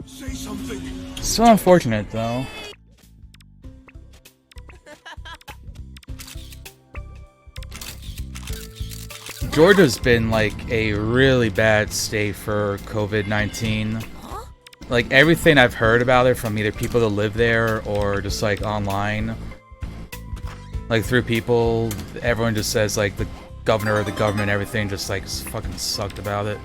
Say something. So unfortunate, though. Georgia's been like a really bad state for COVID-19. Like everything I've heard about it from either people that live there or just like online, like through people, everyone just says like the governor or the government, everything just like fucking sucked about it.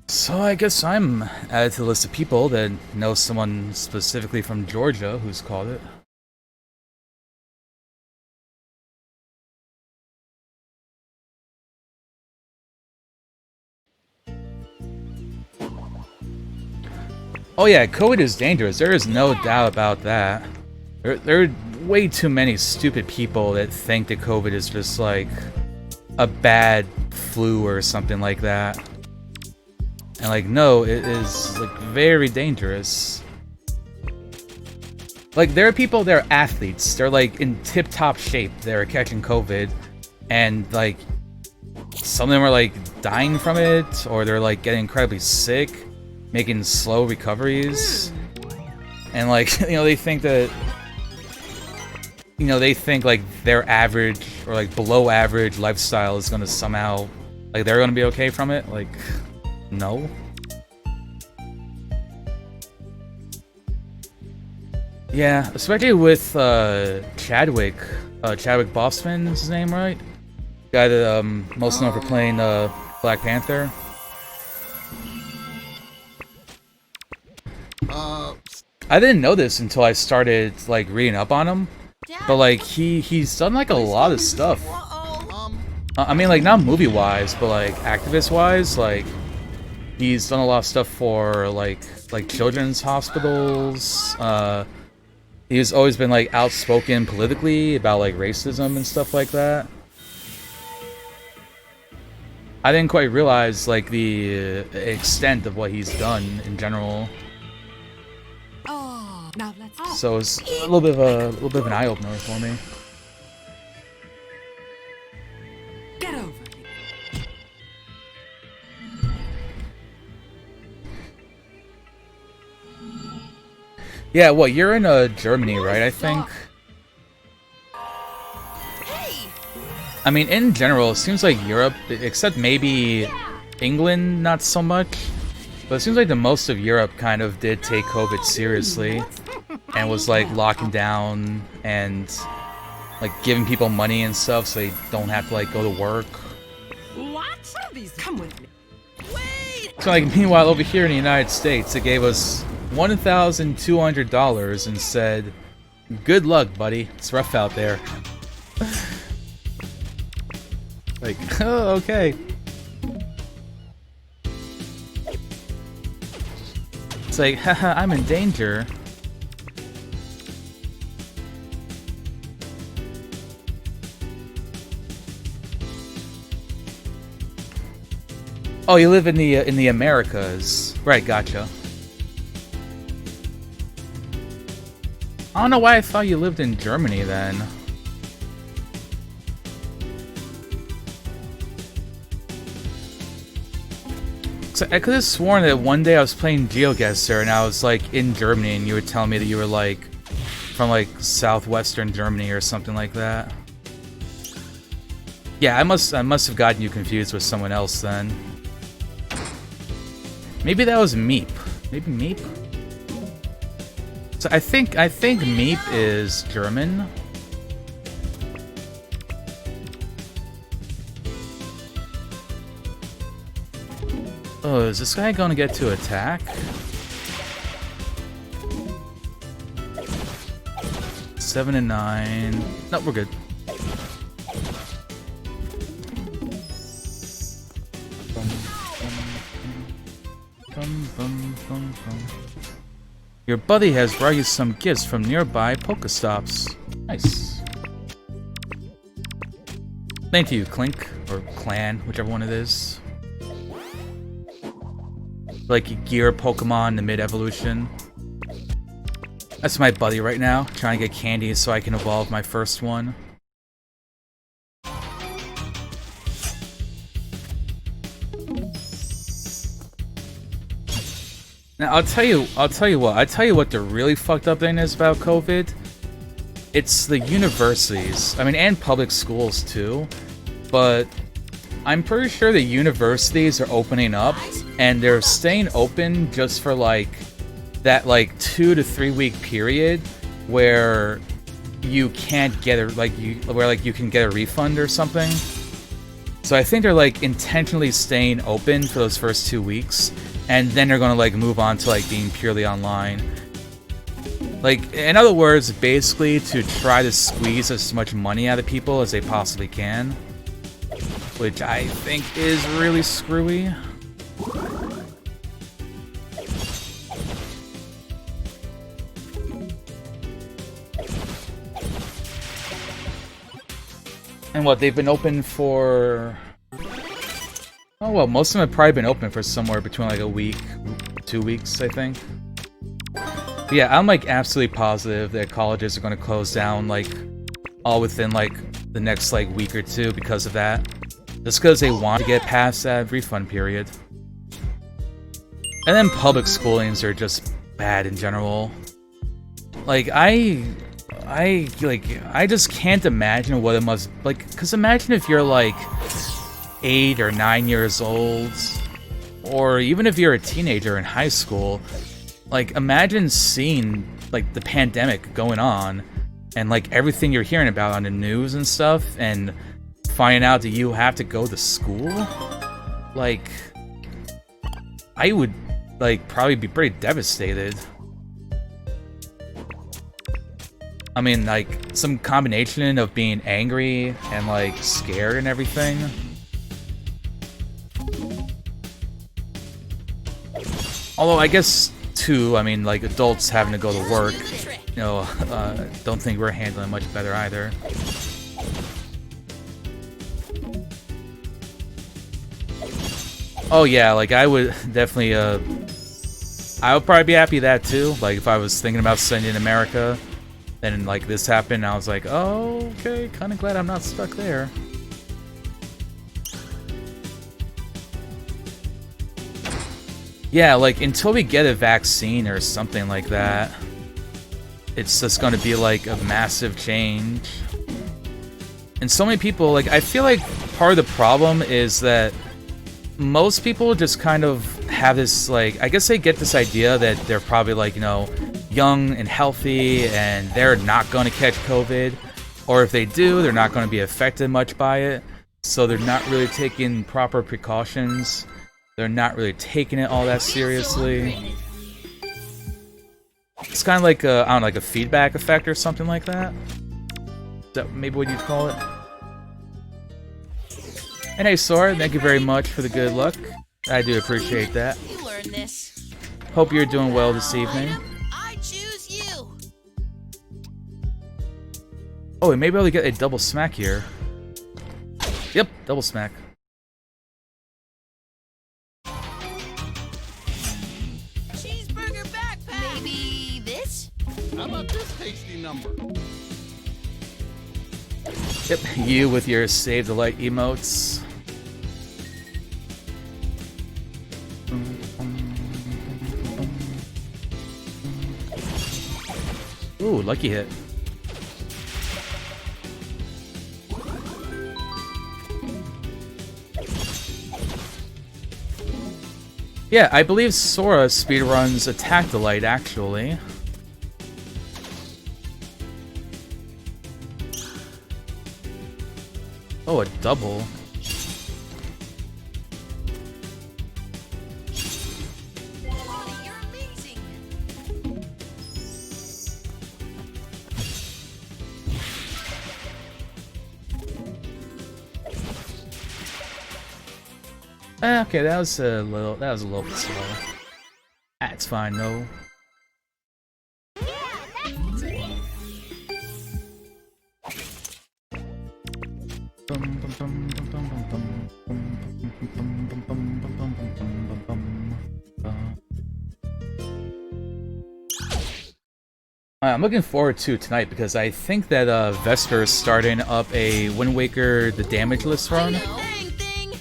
So I guess I'm added to the list of people that know someone specifically from Georgia who's called it. Oh yeah, COVID is dangerous. There is no doubt about that. There are way too many stupid people that think that COVID is just like a bad flu or something like that. And like, no, it is like very dangerous. Like, there are people, they're athletes. They're like in tip-top shape. They're catching COVID, and like some of them are like dying from it, or they're like getting incredibly sick, making slow recoveries. And like, you know, they think that, you know, they think like their average or like below average lifestyle is gonna somehow, like, they're gonna be okay from it. Like, no. Yeah, especially with Chadwick Boseman is his name, right? Guy that most known for playing Black Panther. I didn't know this until I started like reading up on him, but like he's done like a lot of stuff. I mean, like, not movie wise, but like activist wise, like he's done a lot of stuff for like children's hospitals. He's always been like outspoken politically about like racism and stuff like that. I didn't quite realize like the extent of what he's done in general. Oh, now let's. So it's a little bit of an eye opener for me. Get over here. Yeah, what, you're in Germany, right? I think. I mean, in general, it seems like Europe, except maybe England, not so much. But it seems like the most of Europe kind of did take COVID seriously and was like locking down and like giving people money and stuff so they don't have to like go to work. What? Come with me. Wait. So like, meanwhile, over here in the United States, it gave us $1,200 and said, "Good luck, buddy. It's rough out there." Like, oh, okay. It's like, haha, I'm in danger. Oh, you live in the Americas. Right, gotcha. I don't know why I thought you lived in Germany then. So I could have sworn that one day I was playing GeoGuessr and I was like in Germany and you were telling me that you were like from like southwestern Germany or something like that. Yeah, I must have gotten you confused with someone else then. Maybe that was Meep. Maybe Meep? So I think Meep is German. Oh, is this guy gonna get to attack? Seven and 9. No, we're good. Your buddy has brought you some gifts from nearby Pokestops. Nice. Thank you, Clink, or Clan, whichever one it is. Like you gear Pokemon in the mid-evolution. That's my buddy right now, trying to get candy so I can evolve my first one. Now I'll tell you what the really fucked up thing is about COVID. It's the universities. I mean, and public schools too. But I'm pretty sure the universities are opening up, and they're staying open just for like that 2 to 3 week period where you can't get a you can get a refund or something. So I think they're like intentionally staying open for those first 2 weeks, and then they're gonna like move on to like being purely online. Like, in other words, basically to try to squeeze as much money out of people as they possibly can, which I think is really screwy. And what, they've been open for... Oh well, most of them have probably been open for somewhere between like a week, 2 weeks, I think. But yeah, I'm like absolutely positive that colleges are going to close down like all within like the next like week or two because of that. Just because they want to get past that refund period. And then public schoolings are just bad in general. Like I just can't imagine what it must like. Cause imagine if you're like 8 or 9 years old, or even if you're a teenager in high school. Like, imagine seeing like the pandemic going on, and like everything you're hearing about on the news and stuff, and finding out that you have to go to school. Like, I would like probably be pretty devastated. I mean, like, some combination of being angry and, like, scared and everything. Although, I guess, too, I mean, like, adults having to go to work, you know, don't think we're handling much better either. Oh, yeah, like, I would definitely, I would probably be happy with that, too. Like, if I was thinking about studying in America, then, like, this happened, I was like, oh, okay, kind of glad I'm not stuck there. Yeah, like, until we get a vaccine or something like that, it's just gonna be, like, a massive change. And so many people, like, I feel like part of the problem is that most people just kind of have this, like, I guess they get this idea that they're probably, like, you know, young and healthy, and they're not going to catch COVID, or if they do, they're not going to be affected much by it, so they're not really taking proper precautions, they're not really taking it all that seriously. It's kind of like a, I don't know, like a feedback effect or something like that. Is that maybe what you'd call it? And hey, Sora, thank you very much for the good luck. I do appreciate that. You learned this. Hope you're doing well this evening. I choose you. Oh, we may be able to get a double smack here. Yep, double smack. Cheeseburger backpack. Maybe this? How about this tasty number? Yep, you with your save the light emotes. Ooh, lucky hit. Yeah, I believe Sora speedruns Attack the Light, actually. Oh, a double. You're amazing. Okay, that was a little bit slow. That's fine though. I'm looking forward to tonight because I think that Vesper is starting up a Wind Waker the Damageless run. Dang thing.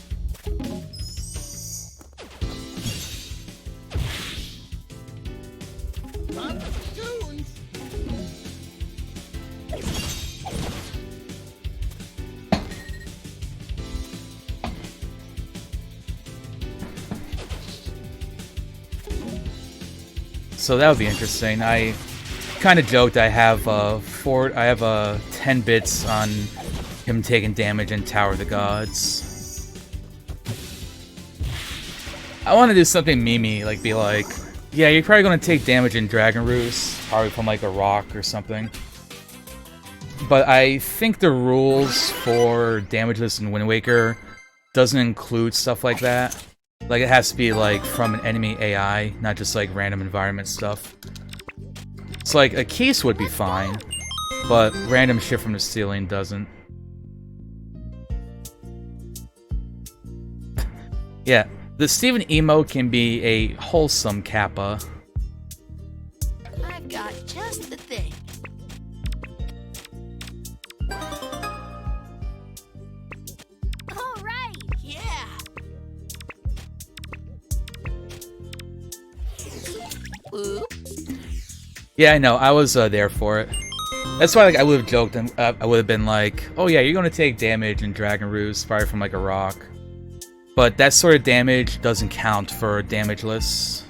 So that would be interesting. I kind of joked I have 10 bits on him taking damage in Tower of the Gods. I want to do something memey, like be like, yeah, you're probably going to take damage in Dragon Roost, probably from like a rock or something. But I think the rules for Damageless in Wind Waker doesn't include stuff like that. Like, it has to be, like, from an enemy AI, not just, like, random environment stuff. So, like, a case would be fine, but random shit from the ceiling doesn't. Yeah, the Steven emote can be a wholesome kappa. I've got just the thing. All right. Yeah. Oop. Yeah, I know, I was there for it. That's why, like, I would have joked and I would have been like, oh yeah, you're gonna take damage in Dragon Roost, probably from, like, a rock. But that sort of damage doesn't count for Damageless.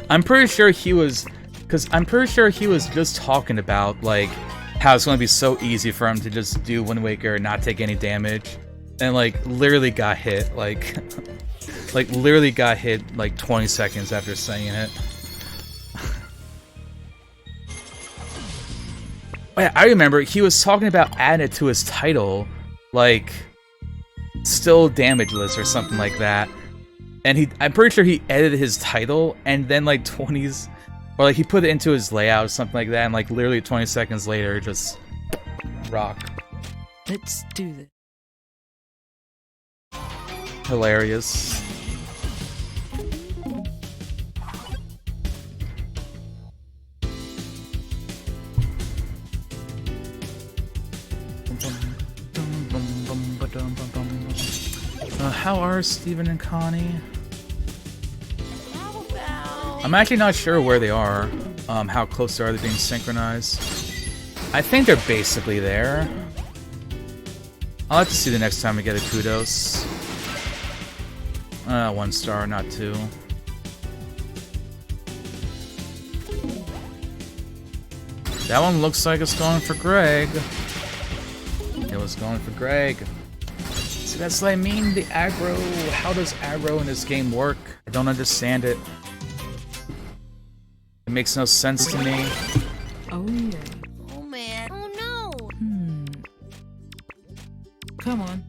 I'm pretty sure he was... Because I'm pretty sure he was just talking about, like, how it's going to be so easy for him to just do Wind Waker and not take any damage. And, like, literally got hit, like... like, literally got hit, like, 20 seconds after saying it. Oh, yeah, I remember, he was talking about adding it to his title, like, still Damageless or something like that. And I'm pretty sure he edited his title, and then, like, 20s... Or, like, he put it into his layout or something like that, and, like, literally 20 seconds later, just... rock. Let's do this. Hilarious. How are Steven and Connie? How about... I'm actually not sure where they are, how close they are to being synchronized. I think they're basically there. I'll have to see the next time we get a kudos. 1 star, not 2. That one looks like it's going for Greg. It was going for Greg. See, that's what I mean, the aggro. How does aggro in this game work? I don't understand it. It makes no sense to me. Oh yeah. Oh, man. Oh, no. Come on.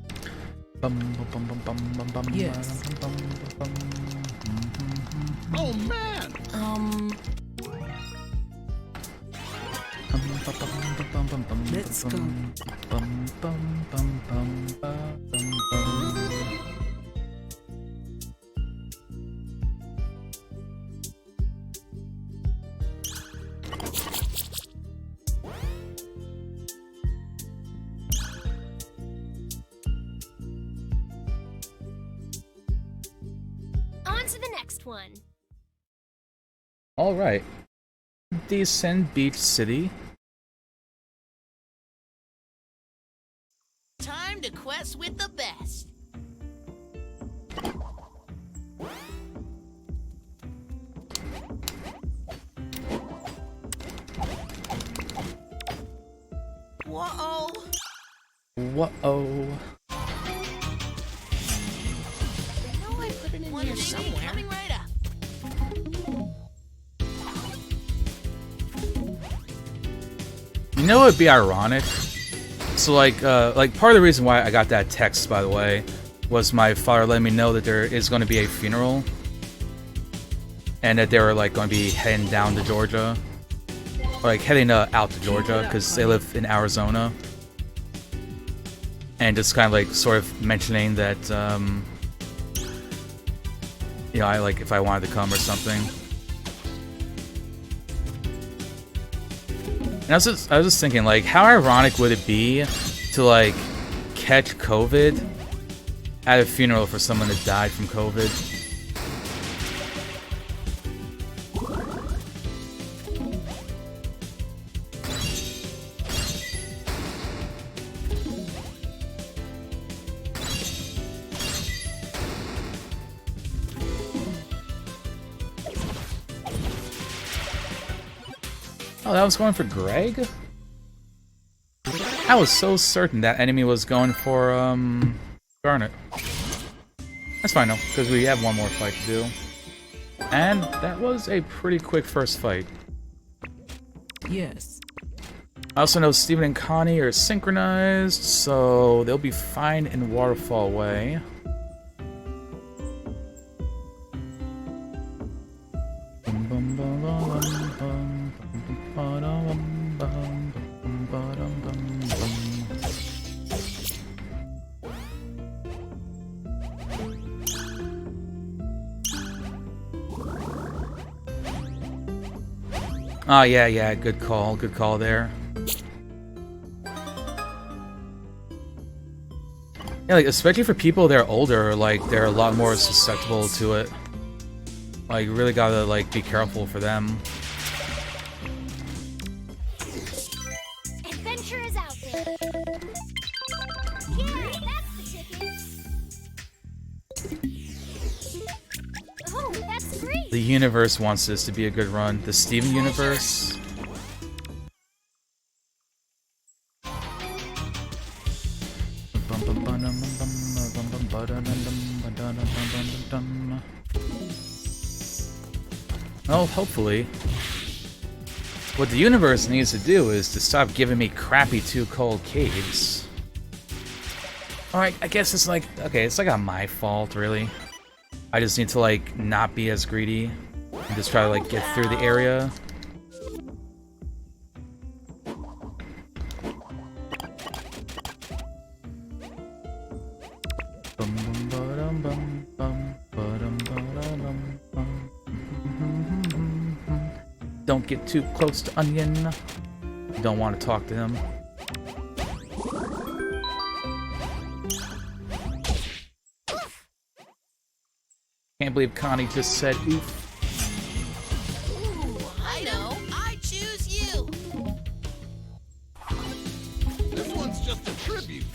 Yes. Oh man! Let's go. On to the next one. Alright. Decent beach city. Time to quest with the best. Whoa. Whoa. I know I put it in here somewhere. Coming right up. You know what would be ironic? So like part of the reason why I got that text, by the way, was my father letting me know that there is going to be a funeral. And that they were like going to be heading down to Georgia. Or like heading out to Georgia, because they live in Arizona. And just kind of like sort of mentioning that, you know, if I wanted to come or something. And I was just thinking, like, how ironic would it be to, like, catch COVID at a funeral for someone that died from COVID? Oh, that was going for Greg? I was so certain that enemy was going for, Garnet. That's fine though, because we have one more fight to do. And that was a pretty quick first fight. Yes. I also know Steven and Connie are synchronized, so they'll be fine in Waterfall Way. Oh, yeah, good call there. Yeah, like, especially for people that are older, like, they're a lot more susceptible to it. Like, you really gotta, like, be careful for them. Adventure is out there. Yeah, that's the ticket. Oh, that's great. The universe wants this to be a good run. The Steven universe. Well, hopefully. What the universe needs to do is to stop giving me crappy Too Cold caves. Alright, I guess it's like, okay, it's like not my fault, really. I just need to, like, not be as greedy and just try to, like, get through the area. Don't get too close to Onion. Don't want to talk to him. Can't believe Connie just said oof. Ooh, I know. I choose you. This one's just a tribute.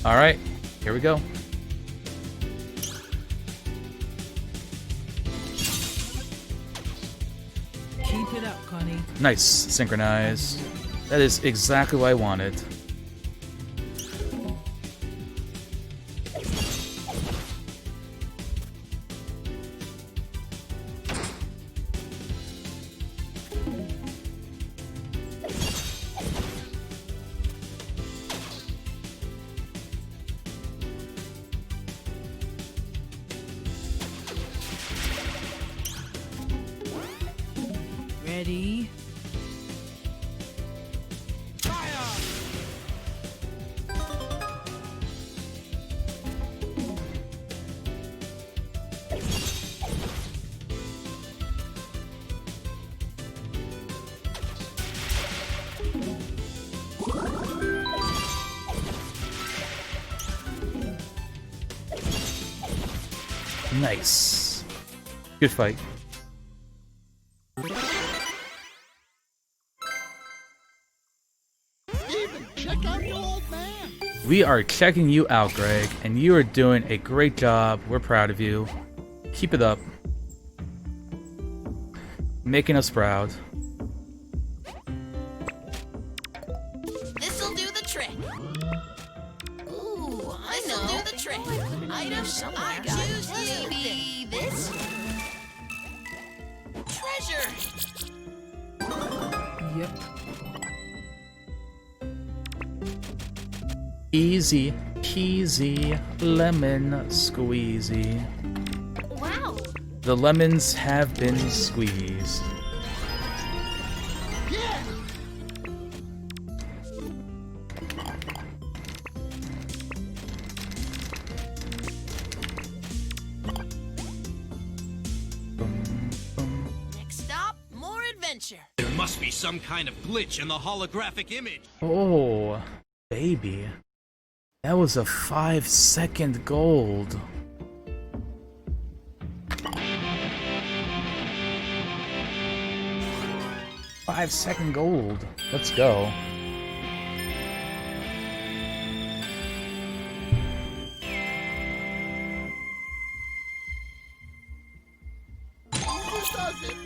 Alright, here we go. Keep it up, Connie. Nice, synchronize. That is exactly what I wanted. Ready? Nice. Good fight. Steven, check out your old man. We are checking you out, Greg, and you are doing a great job. We're proud of you. Keep it up. Making us proud. This'll do the trick. Ooh, I know. This'll do the trick. Item somewhere. I choose you. Maybe this? Treasure. Yep. Easy peasy lemon squeezy. Wow. The lemons have been squeezed. Yeah. Next stop, more adventure. There must be some kind of glitch in the holographic image. Oh, baby. That was a 5-second gold. Five-second gold. Let's go. Who does it?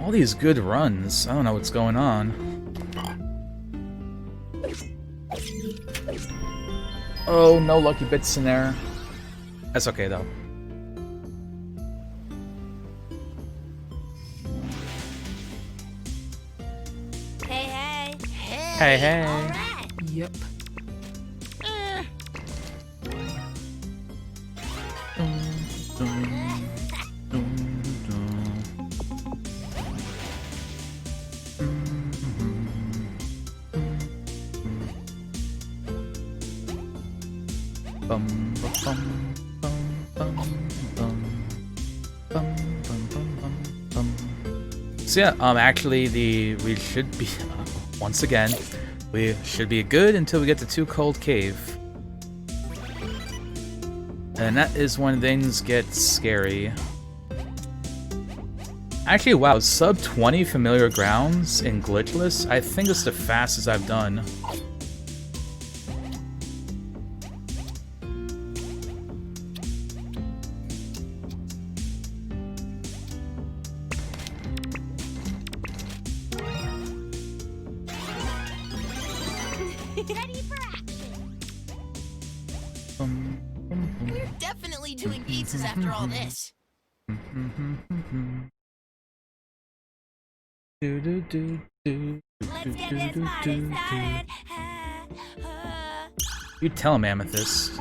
All these good runs. I don't know what's going on. Oh, no lucky bits in there. That's okay, though. Hey. Hey. All right. Yep. So yeah, actually we should be, once again, we should be good until we get to Too Cold Cave. And that is when things get scary. Actually, wow, sub 20 familiar grounds in Glitchless? I think it's the fastest I've done. Ready for action. We're definitely doing pizzas after all this. Let's get this party started. You tell him, Amethyst.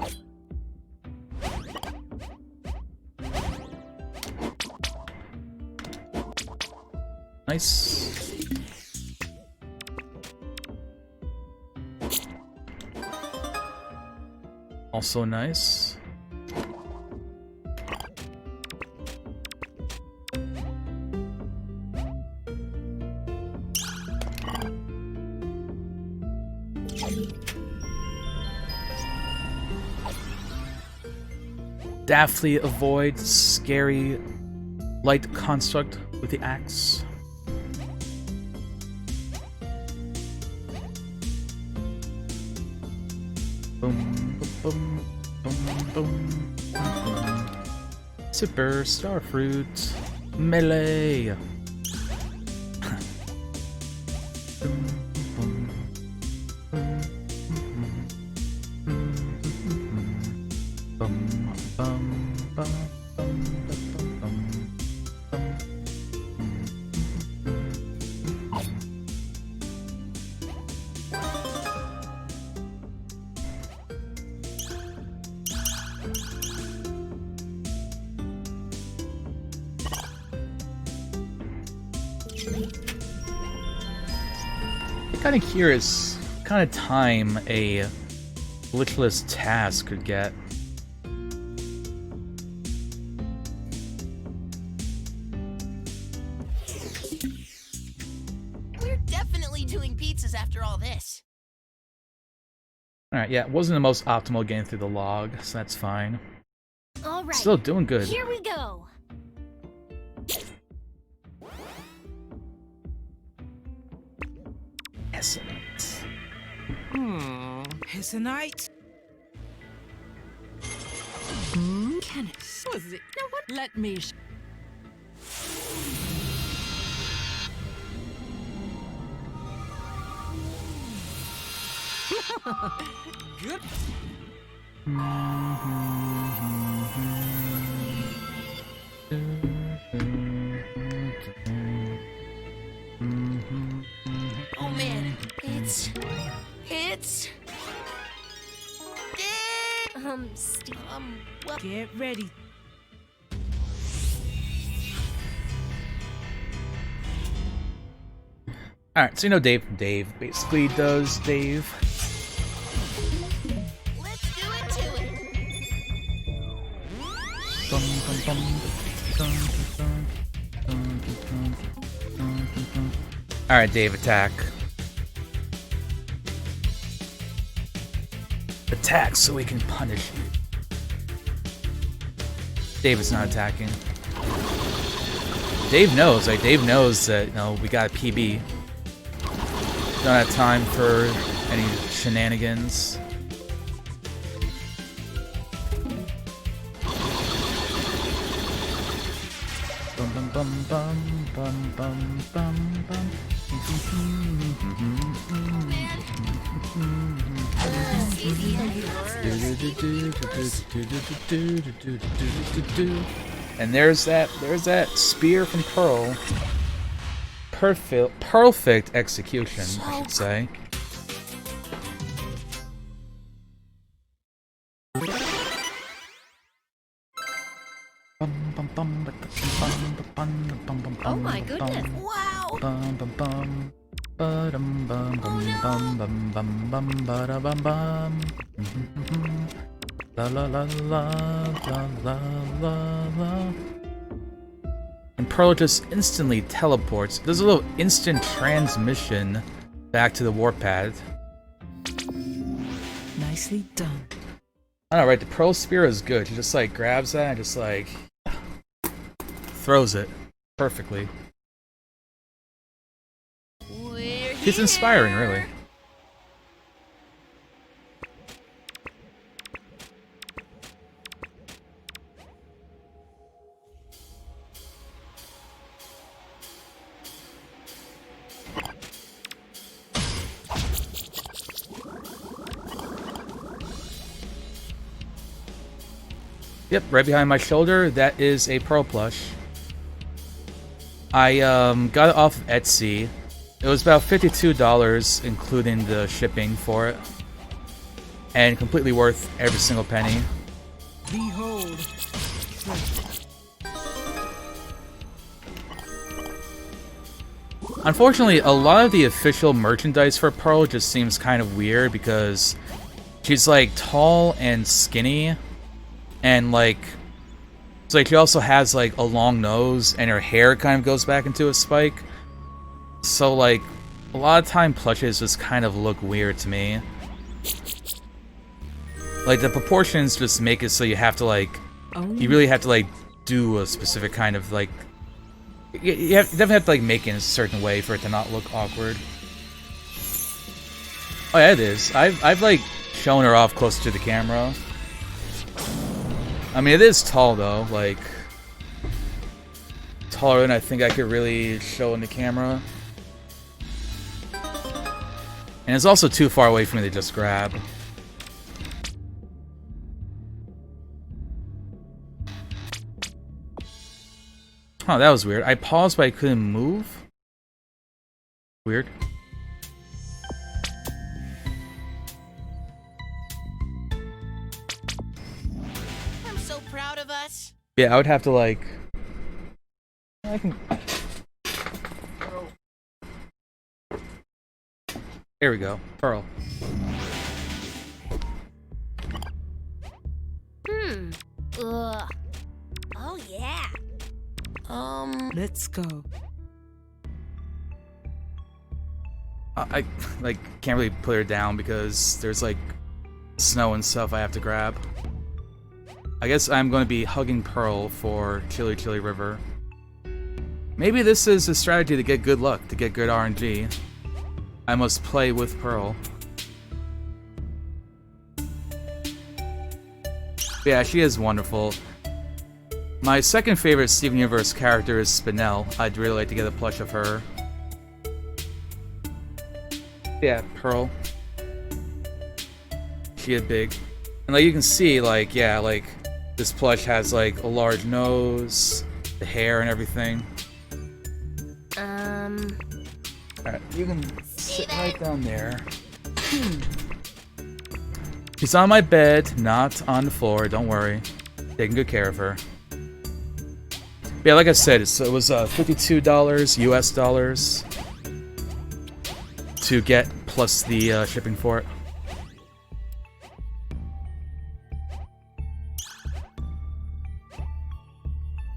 Nice. Also nice. Daphne avoids scary light construct with the axe. Boom, boom, boom, boom, boom. Super star fruit melee. Kind of curious, what kind of time a glitchless task could get. We're definitely doing pizzas after all this. Alright, yeah, it wasn't the most optimal getting through the log, so that's fine. All right. Still doing good. Here we go. Excellent. It's a night. Canis. Was it? No, what? Let me. Good. Oh man, it's. Steve. Well. Get ready. Alright, so you know Dave. Dave basically does Dave. Let's do it to it. Alright, Dave, attack. Attack so we can punish you. Dave is not attacking. Dave knows, like, Dave knows that, you know, we got a PB. Don't have time for any shenanigans. bum bum bum bum bum bum. And there's that spear from Pearl. Perfect execution, I should say. Oh my goodness. Wow. La la la la la la la la. And Pearl just instantly teleports. There's a little instant transmission back to the warpad. Nicely done. I know, right? The Pearl Spear is good. She just like grabs that and just like throws it perfectly. It's inspiring, really. Yep, right behind my shoulder, that is a Pearl plush. I got it off of Etsy. It was about $52, including the shipping for it. And completely worth every single penny. Behold. Unfortunately, a lot of the official merchandise for Pearl just seems kind of weird because she's like tall and skinny. And like, it's like she also has like a long nose and her hair kind of goes back into a spike. So like, a lot of time plushes just kind of look weird to me. Like the proportions just make it so you have to like, you really have to like do a specific kind of like, you definitely have to like make it in a certain way for it to not look awkward. Oh yeah, it is. I've like shown her off closer to the camera. I mean, it is tall though, like taller than I think I could really show in the camera. And it's also too far away for me to just grab. Oh, that was weird. I paused but I couldn't move? Weird. I'm so proud of us. Yeah, I would have to like... I can... There we go. Pearl. Ugh. Oh yeah. Let's go. I like can't really put her down because there's like snow and stuff I have to grab. I guess I'm going to be hugging Pearl for Chili Chili River. Maybe this is a strategy to get good luck, to get good RNG. I must play with Pearl. Yeah, she is wonderful. My second favorite Steven Universe character is Spinel. I'd really like to get a plush of her. Yeah, Pearl. She is big. And like you can see, like, yeah, like this plush has like a large nose, the hair and everything. Alright, you can sit right down there. She's on my bed, not on the floor, don't worry. Taking good care of her. Yeah, like I said, it was $52 US dollars to get, plus the shipping for it.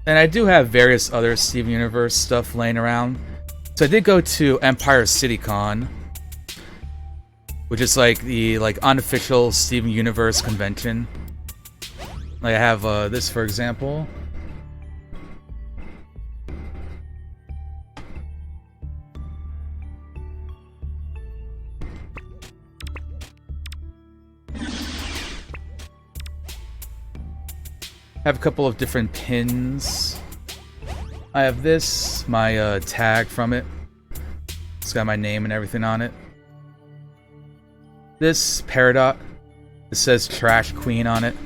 And I do have various other Steven Universe stuff laying around. So I did go to Empire City Con, which is like the unofficial Steven Universe convention. Like I have this for example. I have a couple of different pins. I have this, my tag from it. It's got my name and everything on it. This Peridot, it says Trash Queen on it.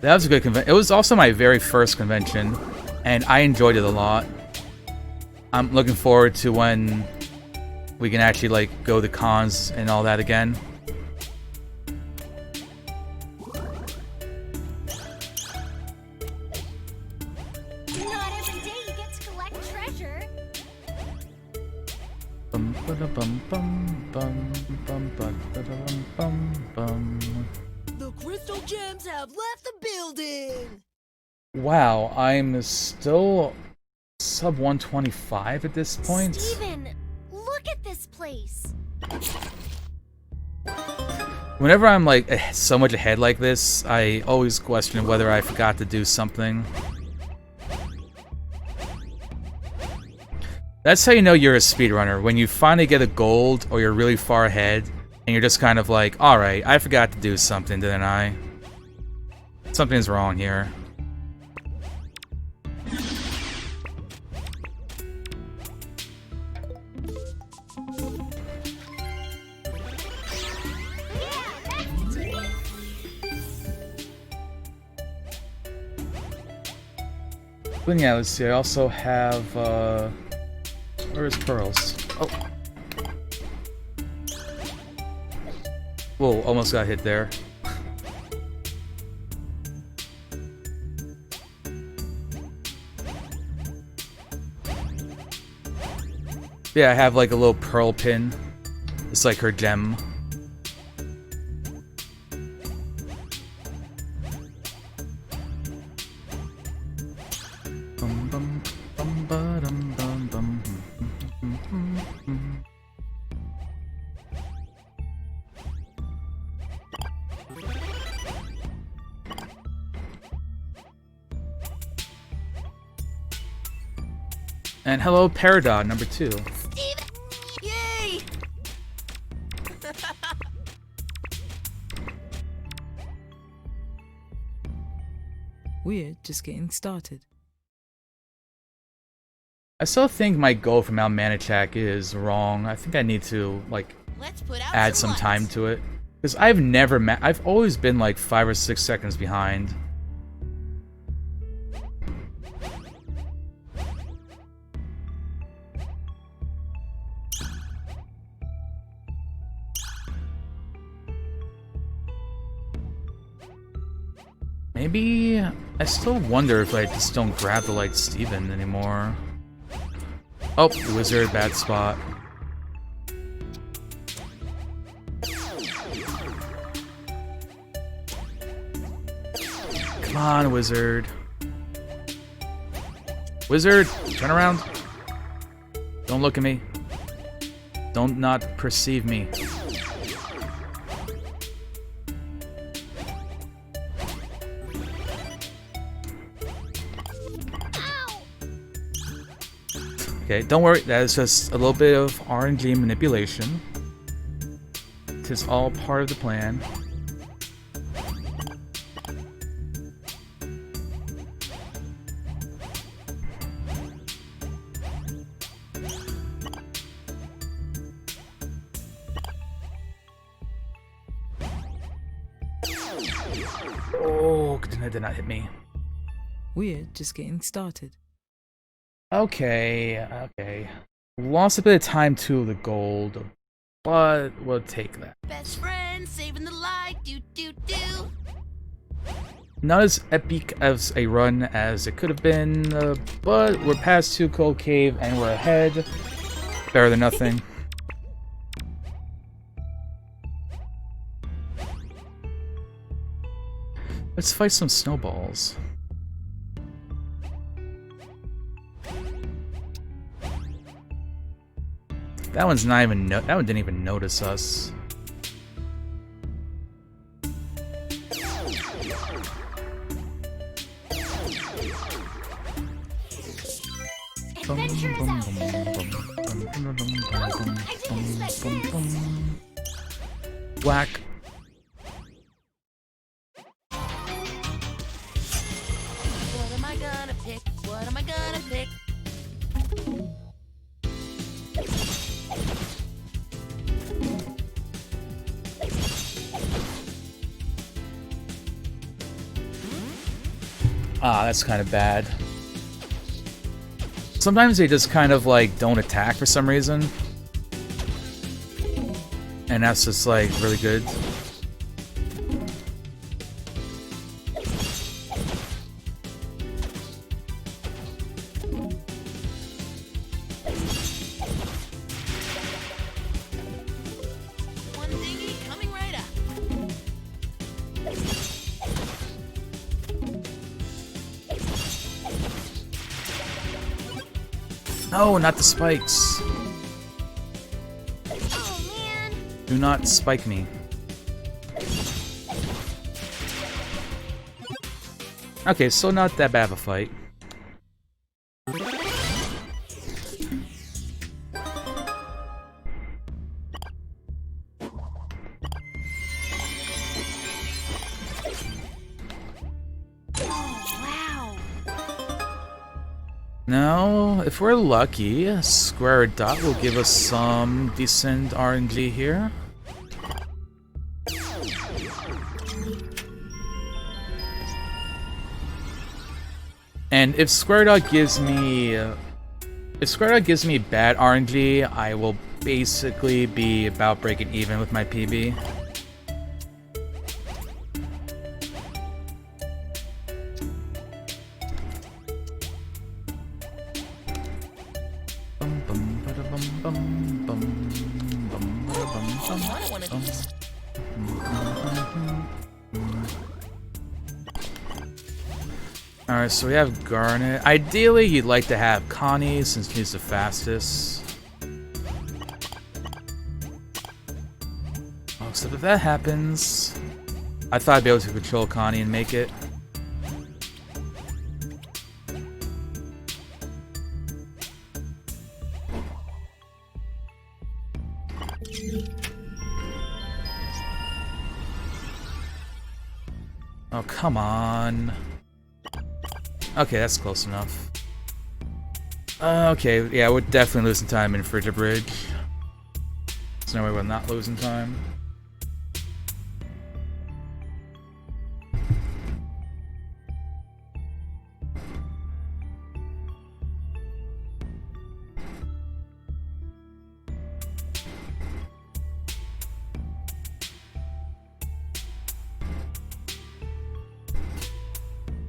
That was a good convention. It was also my very first convention, and I enjoyed it a lot. I'm looking forward to when we can actually like go to cons and all that again. Not every day you get to collect treasure. Bum, ba-da-bum, bum, bum, bum, ba-da-bum, bum, bum. The crystal gems have left the building. Wow, I'm still sub 125 at this point. Steven, look at this place. Whenever I'm like so much ahead like this, I always question whether I forgot to do something. That's how you know you're a speedrunner, when you finally get a gold or you're really far ahead and you're just kind of like, alright, I forgot to do something, didn't I? Something's wrong here. But yeah, let's see, I also have, where's Pearls? Oh. Whoa, almost got hit there. Yeah, I have like a little pearl pin. It's like her gem. And hello, Peridot number 2. Steven! Yay! We're just getting started. I still think my goal for Mount Manichac is wrong. I think I need to like Let's put out add some lights. time to it, because I've always been like 5 or 6 seconds behind. Maybe I still wonder if I just don't grab the like Steven anymore. Oh, wizard, bad spot. Come on, wizard. Wizard, turn around. Don't look at me. Don't not perceive me. Okay, don't worry, that is just a little bit of RNG manipulation. It is all part of the plan. Oh, that did not hit me. We're just getting started. Okay, okay. Lost a bit of time to the gold, but we'll take that. Best friend saving the light. Do do do. Not as epic as a run as it could have been, but we're past 2 Cold Cave and we're ahead. Better than nothing. Let's fight some snowballs. That one's not even that one didn't even notice us. Adventure is out there. Whack. What am I What am I gonna pick? Ah, that's kind of bad. Sometimes they just kind of like don't attack for some reason. And that's just like really good. One thingy coming right up. No, not the spikes. Oh man. Do not spike me. Okay, so not that bad of a fight. Wow. Now, if we're lucky, Square Dot will give us some decent RNG here. And if Square Dot gives me bad RNG, I will basically be about breaking even with my PB. I wanted one of these. Alright, so we have Garnet. Ideally, you'd like to have Connie since she's the fastest. Oh, so if that happens, I thought I'd be able to control Connie and make it. Oh, come on. Okay, that's close enough. Okay, yeah, we're definitely losing time in Frigid Bridge. There's no way we're not losing time.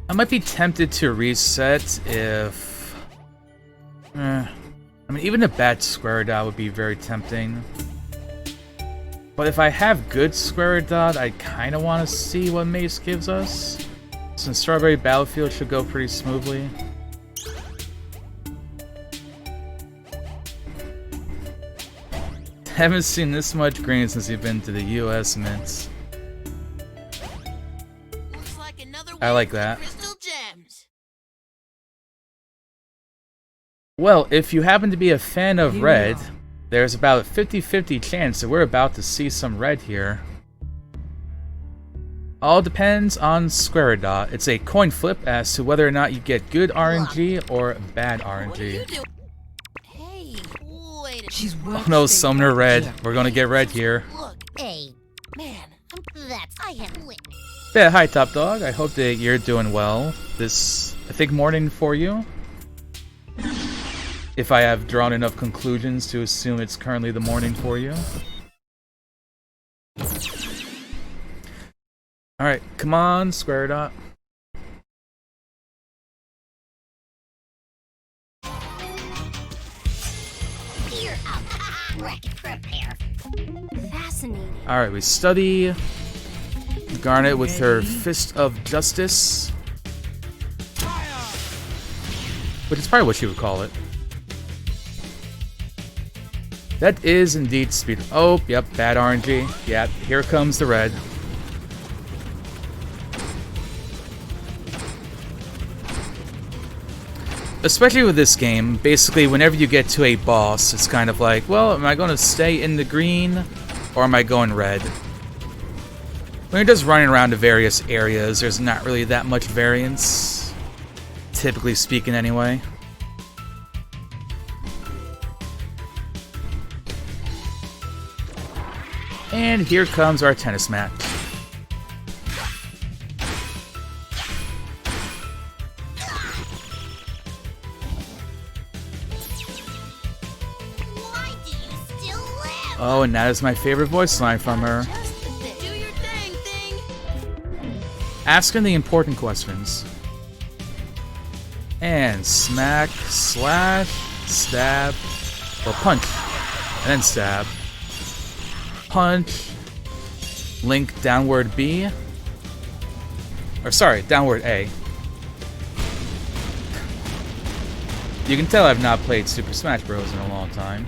I might be tempted to reset if... I mean, even a bad Square Dot would be very tempting. But if I have good Square Dot, I kind of want to see what Mace gives us. Since Strawberry Battlefield should go pretty smoothly. Haven't seen this much green since you've been to the US Mints. Looks like another I like win for that. Crystal Gems. Well, if you happen to be a fan of red, there's about a 50-50 chance that we're about to see some red here. All depends on Square Dot. It's a coin flip as to whether or not you get good RNG or bad What are you RNG. doing? Hey, wait a She's Oh no, Summoner Red. We're gonna get red here. look. Hey, Man, I have lit. Yeah, hi Top Dog. I hope that you're doing well this, I think, morning for you. If I have drawn enough conclusions to assume it's currently the morning for you. Alright, come on, Square Dot. You're up. Prepare. Fascinating. Alright, we study Garnet with her Fist of Justice. Which is probably what she would call it. That is indeed speed. Oh, yep, bad RNG. Yeah, here comes the red. Especially with this game, basically whenever you get to a boss, it's kind of like, well, am I going to stay in the green or am I going red? When you're just running around to various areas, there's not really that much variance. typically speaking anyway. And here comes our tennis match. Why do you still live? Oh, and that is my favorite voice line from her. Just a bit. Do your thing. Asking the important questions. And smack, slash, stab, or punch, and then stab. Punch, link downward B, or sorry, downward A. You can tell I've not played Super Smash Bros. In a long time.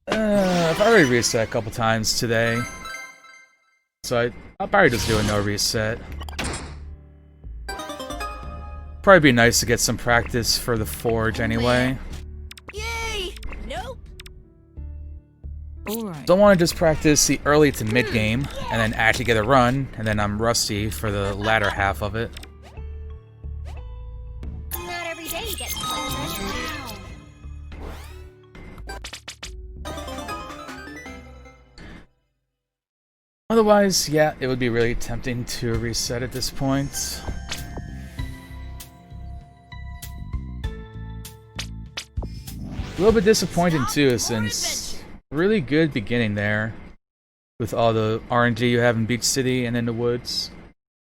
I've already reset a couple times today, so I'll probably just do a no reset. Probably be nice to get some practice for the Forge anyway. Yay! Nope. Alright. Don't want to just practice the early to mid game and then actually get a run, and then I'm rusty for the latter half of it. Not every day you get to collect treasure. Otherwise, yeah, it would be really tempting to reset at this point. A little bit disappointing too, since really good beginning there with all the RNG you have in Beach City and in the woods.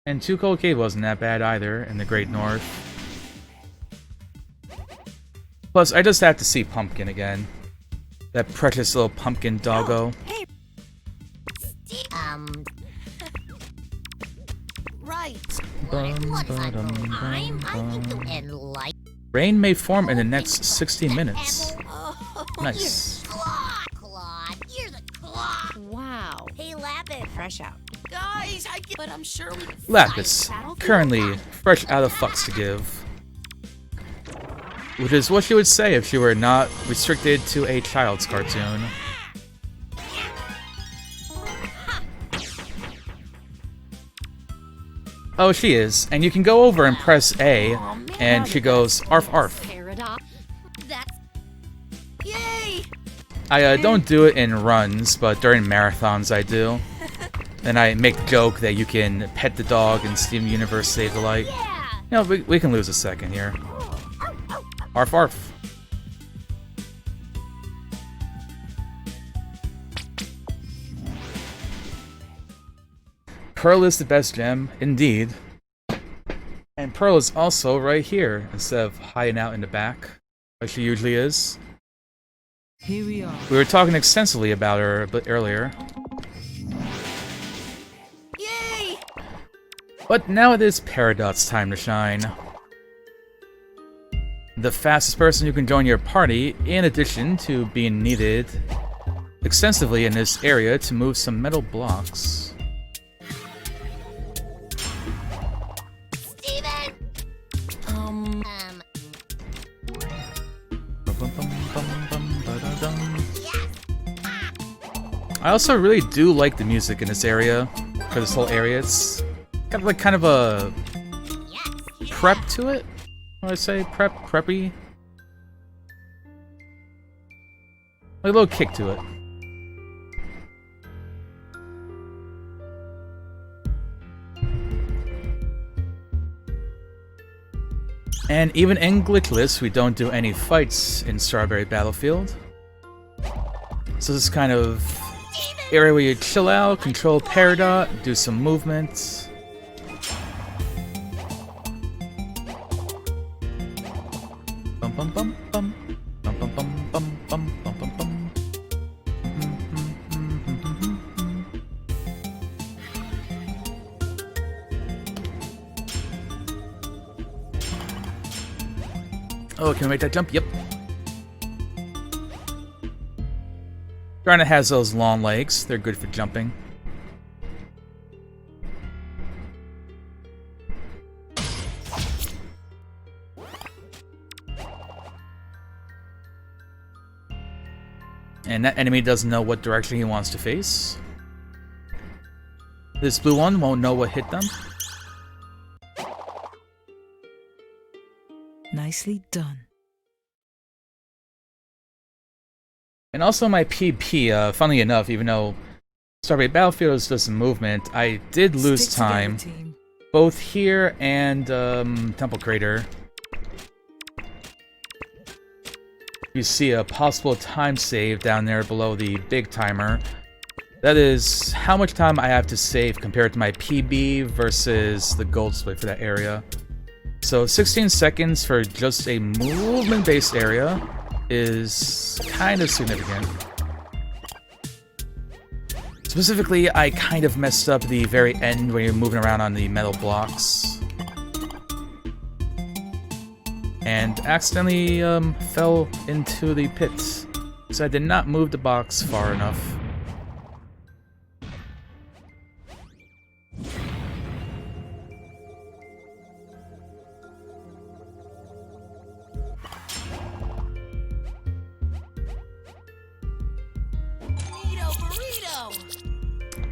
And Too Cold Cave wasn't that bad either in the Great North. Plus, I just have to see Pumpkin again. That precious little pumpkin doggo. Right. Rain may form in the next 60 minutes. Oh, Nice. Claude, you're the Claude. Wow. Hey, Lapis. Fresh out. guys, I get, but I'm sure we. Lapis, currently fresh out of fucks to give. Which is what she would say if she were not restricted to a child's cartoon. Oh, she is. And you can go over and press A, and she goes, arf arf. Paradox. That's Yay! I don't do it in runs, but during marathons I do. And I make the joke that you can pet the dog and Steam Universe save the light. yeah. You know, we can lose a second here. Arf arf. Pearl is the best gem, indeed. And Pearl is also right here, instead of hiding out in the back, like she usually is. Here we are. We were talking extensively about her a bit earlier. Yay! But now it is Peridot's time to shine. The fastest person who can join your party, in addition to being needed extensively in this area to move some metal blocks. Steven. I also really do like the music in this area, for this whole area. It's got like kind of a prep to it. What do I say? Preppy? Like a little kick to it. And even in Glitchless, we don't do any fights in Strawberry Battlefield. So this is kind of area where you chill out, control Peridot, do some movements. Bum bum bum bum. Bum bum bum bum bum bum bum bum. Oh, can we make that jump? Yep. Garnet has those long legs. They're good for jumping. And that enemy doesn't know what direction he wants to face. This blue one won't know what hit them. Nicely done. And also my PP, funnily enough, even though Starbase Battlefield is just a movement, I did lose Stick time. together, team. Both here and Temple Crater. You see a possible time save down there below the big timer. That is how much time I have to save compared to my PB versus the gold split for that area. So 16 seconds for just a movement-based area is kind of significant. Specifically, I kind of messed up the very end when you're moving around on the metal blocks. And accidentally fell into the pit. So I did not move the box far enough.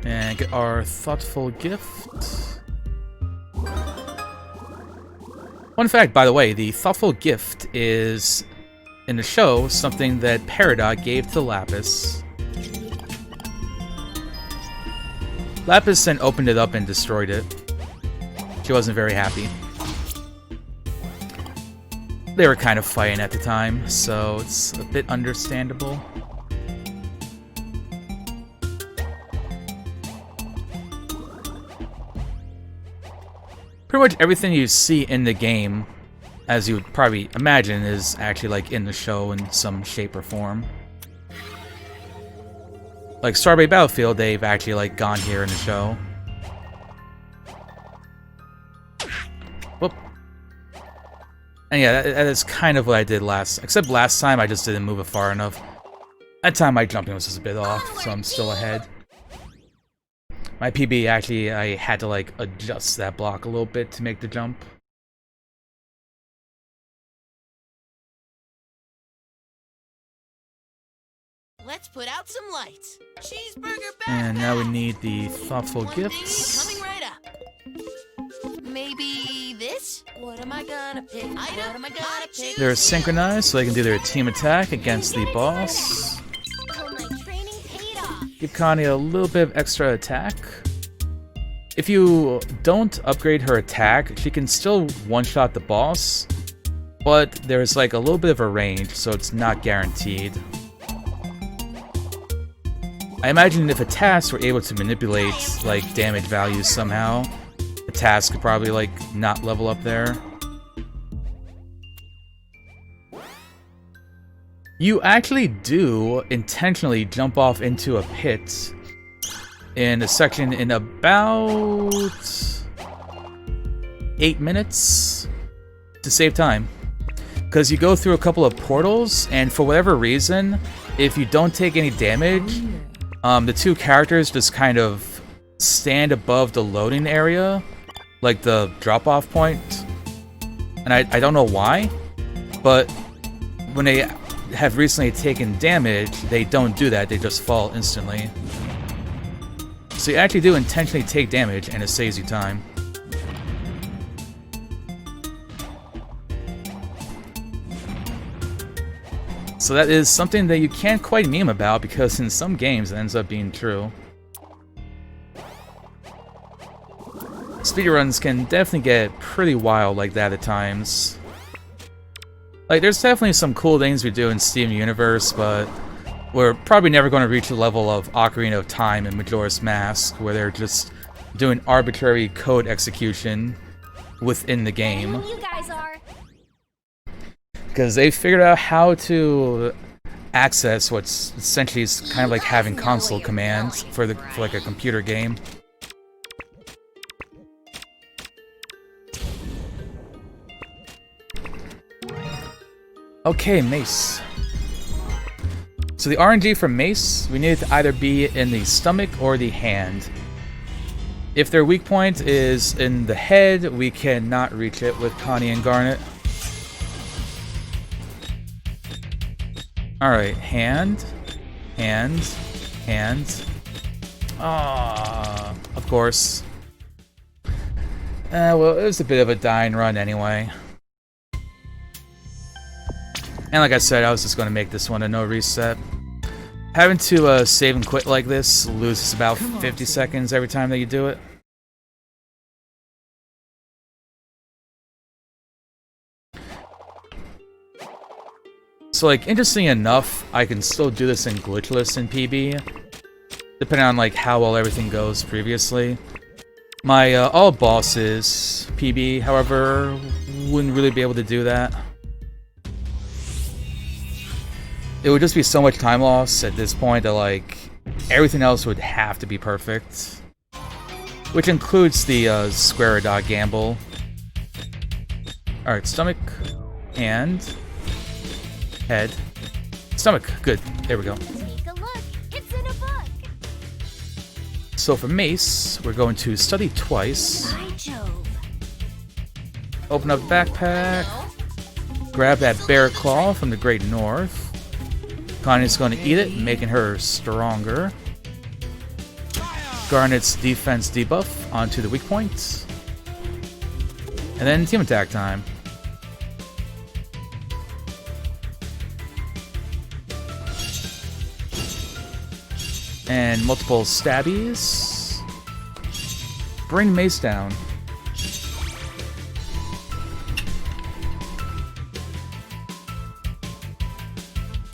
And get our thoughtful gift. Fun fact, by the way, the thoughtful gift is, in the show, something that Peridot gave to Lapis. Lapis then opened it up and destroyed it. She wasn't very happy. They were kind of fighting at the time, so it's a bit understandable. Pretty much everything you see in the game, as you would probably imagine, is actually like in the show in some shape or form. Like Starbase Battlefield, they've actually like gone here in the show. Whoop. And yeah, that is kind of what I did last. Except last time I just didn't move it far enough. That time my jumping was just a bit off, so I'm still ahead. My PB, actually, I had to, like, adjust that block a little bit to make the jump. Let's put out some lights. Cheeseburger backpack. And now we need the thoughtful One gifts. dinghy coming right up. Maybe this? What am I gonna pick? What am I gonna pick? They're synchronized, so they can do their team attack against the boss. Oh, my training paid off. Give Connie a little bit of extra attack. If you don't upgrade her attack, she can still one-shot the boss, but there's like a little bit of a range, so it's not guaranteed. I imagine if a task were able to manipulate like damage values somehow, the task could probably like not level up there. You actually do intentionally jump off into a pit in a section in about 8 minutes to save time. Because you go through a couple of portals, and for whatever reason, if you don't take any damage, the two characters just kind of stand above the loading area, like the drop-off point. And I don't know why, but when they have recently taken damage, they don't do that, they just fall instantly. So you actually do intentionally take damage, and it saves you time. So that is something that you can't quite meme about, because in some games it ends up being true. Speedruns can definitely get pretty wild like that at times. Like, there's definitely some cool things we do in Steam Universe, but we're probably never going to reach the level of Ocarina of Time and Majora's Mask, where they're just doing arbitrary code execution within the game. You guys are. Because they figured out how to access what's essentially kind of like having console commands for like a computer game. Okay, Mace. So the RNG for Mace, we need it to either be in the stomach or the hand. If their weak point is in the head, we cannot reach it with Connie and Garnet. Alright, hand, hand, hand. Ah, of course. Well, it was a bit of a dying run anyway. And like I said, I was just going to make this one a no reset. Having to save and quit like this loses about 50 seconds every time that you do it. So, like, interesting enough, I can still do this in Glitchless in PB, depending on, like, how well everything goes previously. My all bosses PB, however, wouldn't really be able to do that. It would just be so much time loss at this point that, like, everything else would have to be perfect. Which includes the square or dot gamble. Alright, stomach, and head. Stomach, good. There we go. Take a look. It's in a book. So for Mace, we're going to study twice. By Jove. Open up backpack. Grab that bear claw from the Great North. Connie's going to eat it, making her stronger. Garnet's defense debuff onto the weak points. And then team attack time. And multiple stabbies. Bring Mace down.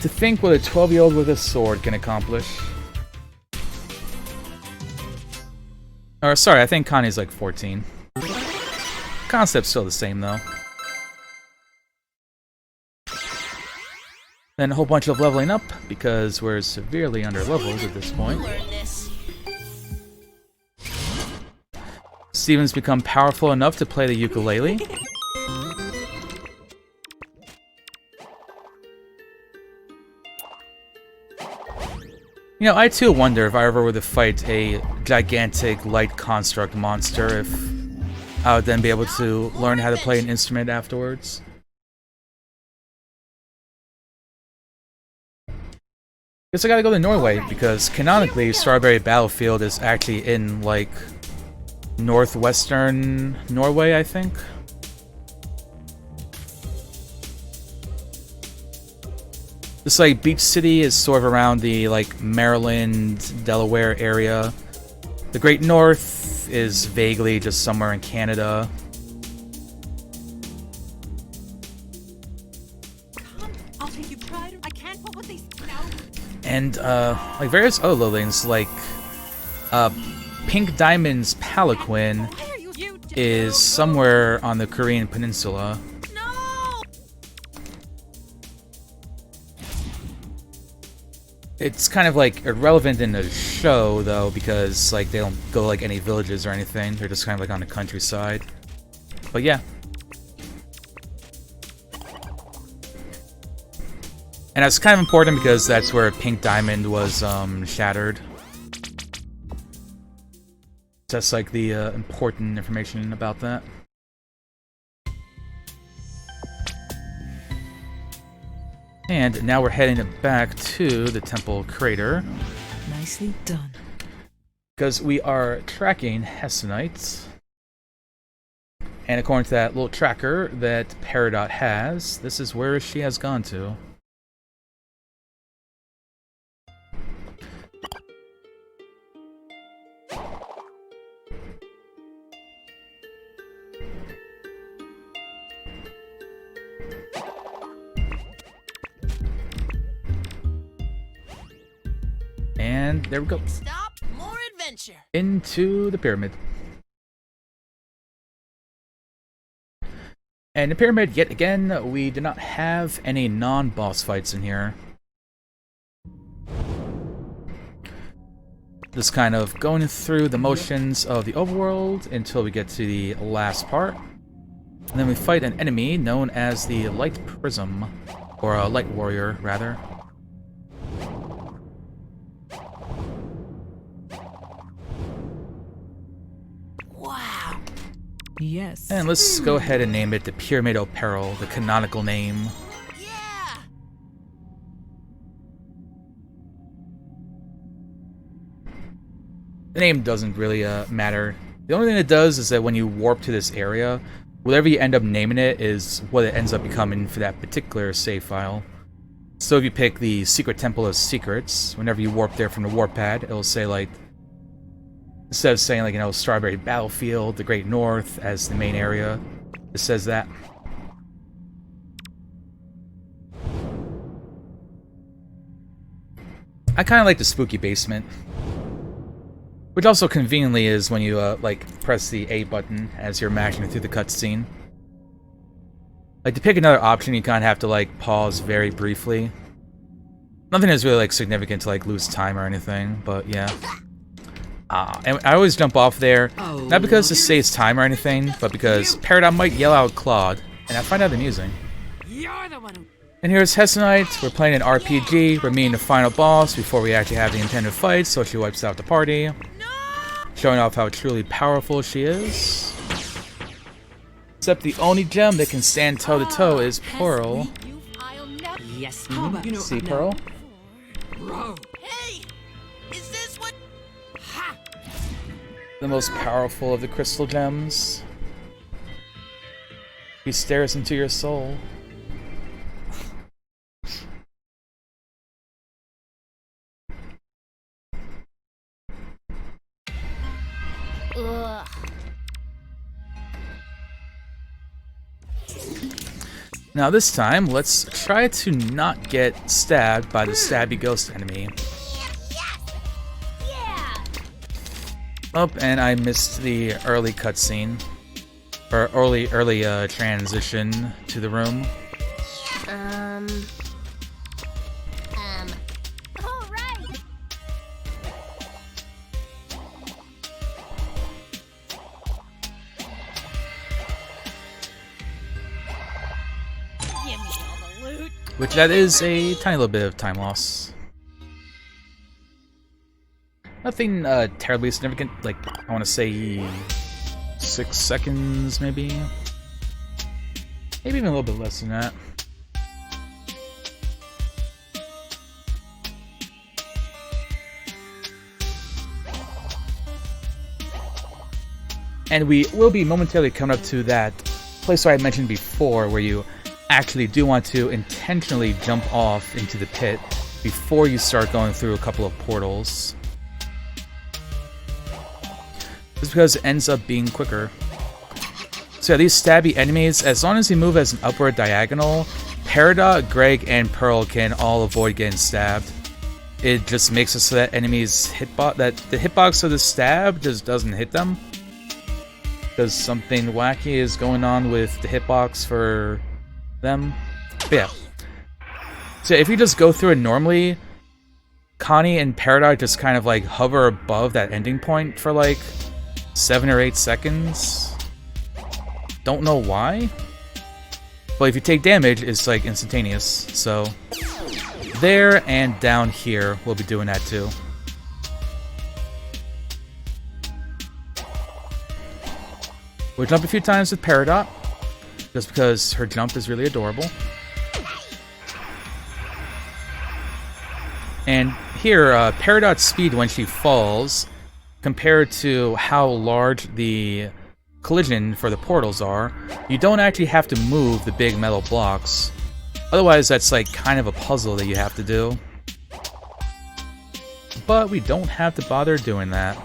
To think what a 12-year-old with a sword can accomplish. Or, sorry, I think Connie's like 14. Concept's still the same, though. Then a whole bunch of leveling up, because we're severely under-leveled at this point. Steven's become powerful enough to play the ukulele. You know, I too wonder if I ever were to fight a gigantic light construct monster, if I would then be able to learn how to play an instrument afterwards. Guess I gotta go to Norway, because canonically, Strawberry Battlefield is actually in, like, northwestern Norway, I think. This, like, beach city is sort of around the, like, Maryland, Delaware area. The Great North is vaguely just somewhere in Canada. I'll take you pride. I can't put what they And, like, various other things, like, Pink Diamond's Palanquin is somewhere on the Korean peninsula. It's kind of, like, irrelevant in the show, though, because, like, they don't go, like, any villages or anything. They're just kind of, like, on the countryside. But, yeah. And that's kind of important because that's where Pink Diamond was, shattered. That's, like, the, important information about that. And now we're heading back to the temple crater. Nicely done. Because we are tracking Hessenites. And according to that little tracker that Peridot has, this is where she has gone to. And there we go. Stop, more adventure. Into the pyramid. And the pyramid, yet again, we do not have any non-boss fights in here. Just kind of going through the motions of the overworld until we get to the last part. And then we fight an enemy known as the Light Prism, or a Light Warrior, rather. Wow. Yes. And let's go ahead and name it the Pyramid of Peril, the canonical name. Yeah. The name doesn't really matter. The only thing it does is that when you warp to this area, whatever you end up naming it is what it ends up becoming for that particular save file. So if you pick the Secret Temple of Secrets, whenever you warp there from the warp pad, it'll say like, instead of saying like, you know, Strawberry Battlefield, the Great North as the main area, it says that. I kind of like the spooky basement, which also conveniently is when you like press the A button as you're mashing it through the cutscene. Like to pick another option, you kind of have to like pause very briefly. Nothing is really like significant to like lose time or anything, but yeah. And I always jump off there, not because it saves time or anything, but because Peridot might yell out Claude, and I find that amusing. You're the one who... And here's Hessonite. We're playing an RPG. We're meeting the final boss before we actually have the intended fight, so she wipes out the party, showing off how truly powerful she is. Except the only gem that can stand toe-to-toe is Pearl. Yes, how about you know... See Pearl? Bro. Hey! Is this what... Ha! The most powerful of the crystal gems. He stares into your soul. Ugh. Now this time, let's try to not get stabbed by the stabby ghost enemy. Yeah. Oh, and I missed the early cutscene. Or early transition to the room. All right. Give me all the loot. Which that is a tiny little bit of time loss. Nothing terribly significant, like, I want to say 6 seconds, maybe? Maybe even a little bit less than that. And we will be momentarily coming up to that place where I mentioned before, where you actually do want to intentionally jump off into the pit before you start going through a couple of portals. Just because it ends up being quicker. So yeah, these stabby enemies, as long as you move as an upward diagonal, Peridot, Greg, and Pearl can all avoid getting stabbed. It just makes it so that enemies that the hitbox of the stab just doesn't hit them. Because something wacky is going on with the hitbox for them. But yeah. So if you just go through it normally, Connie and Peridot just kind of like hover above that ending point for like 7 or 8 seconds. Don't know why. But if you take damage, it's like instantaneous. So there and down here, we'll be doing that too. We'll jump a few times with Peridot, just because her jump is really adorable. And here, Peridot's speed when she falls, compared to how large the collision for the portals are, you don't actually have to move the big metal blocks. Otherwise, that's like kind of a puzzle that you have to do. But we don't have to bother doing that.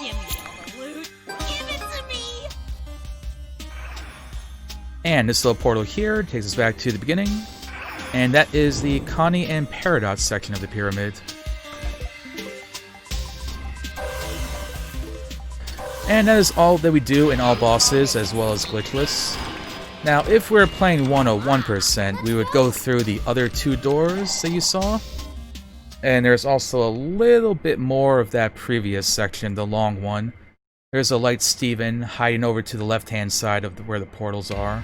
Give me all the loot. Give it to me. And this little portal here takes us back to the beginning. And that is the Connie and Peridot section of the pyramid. And that is all that we do in all bosses, as well as Glitchless. Now, if we're playing 101%, we would go through the other 2 doors that you saw. And there's also a little bit more of that previous section, the long one. There's a light Steven hiding over to the left-hand side of where the portals are.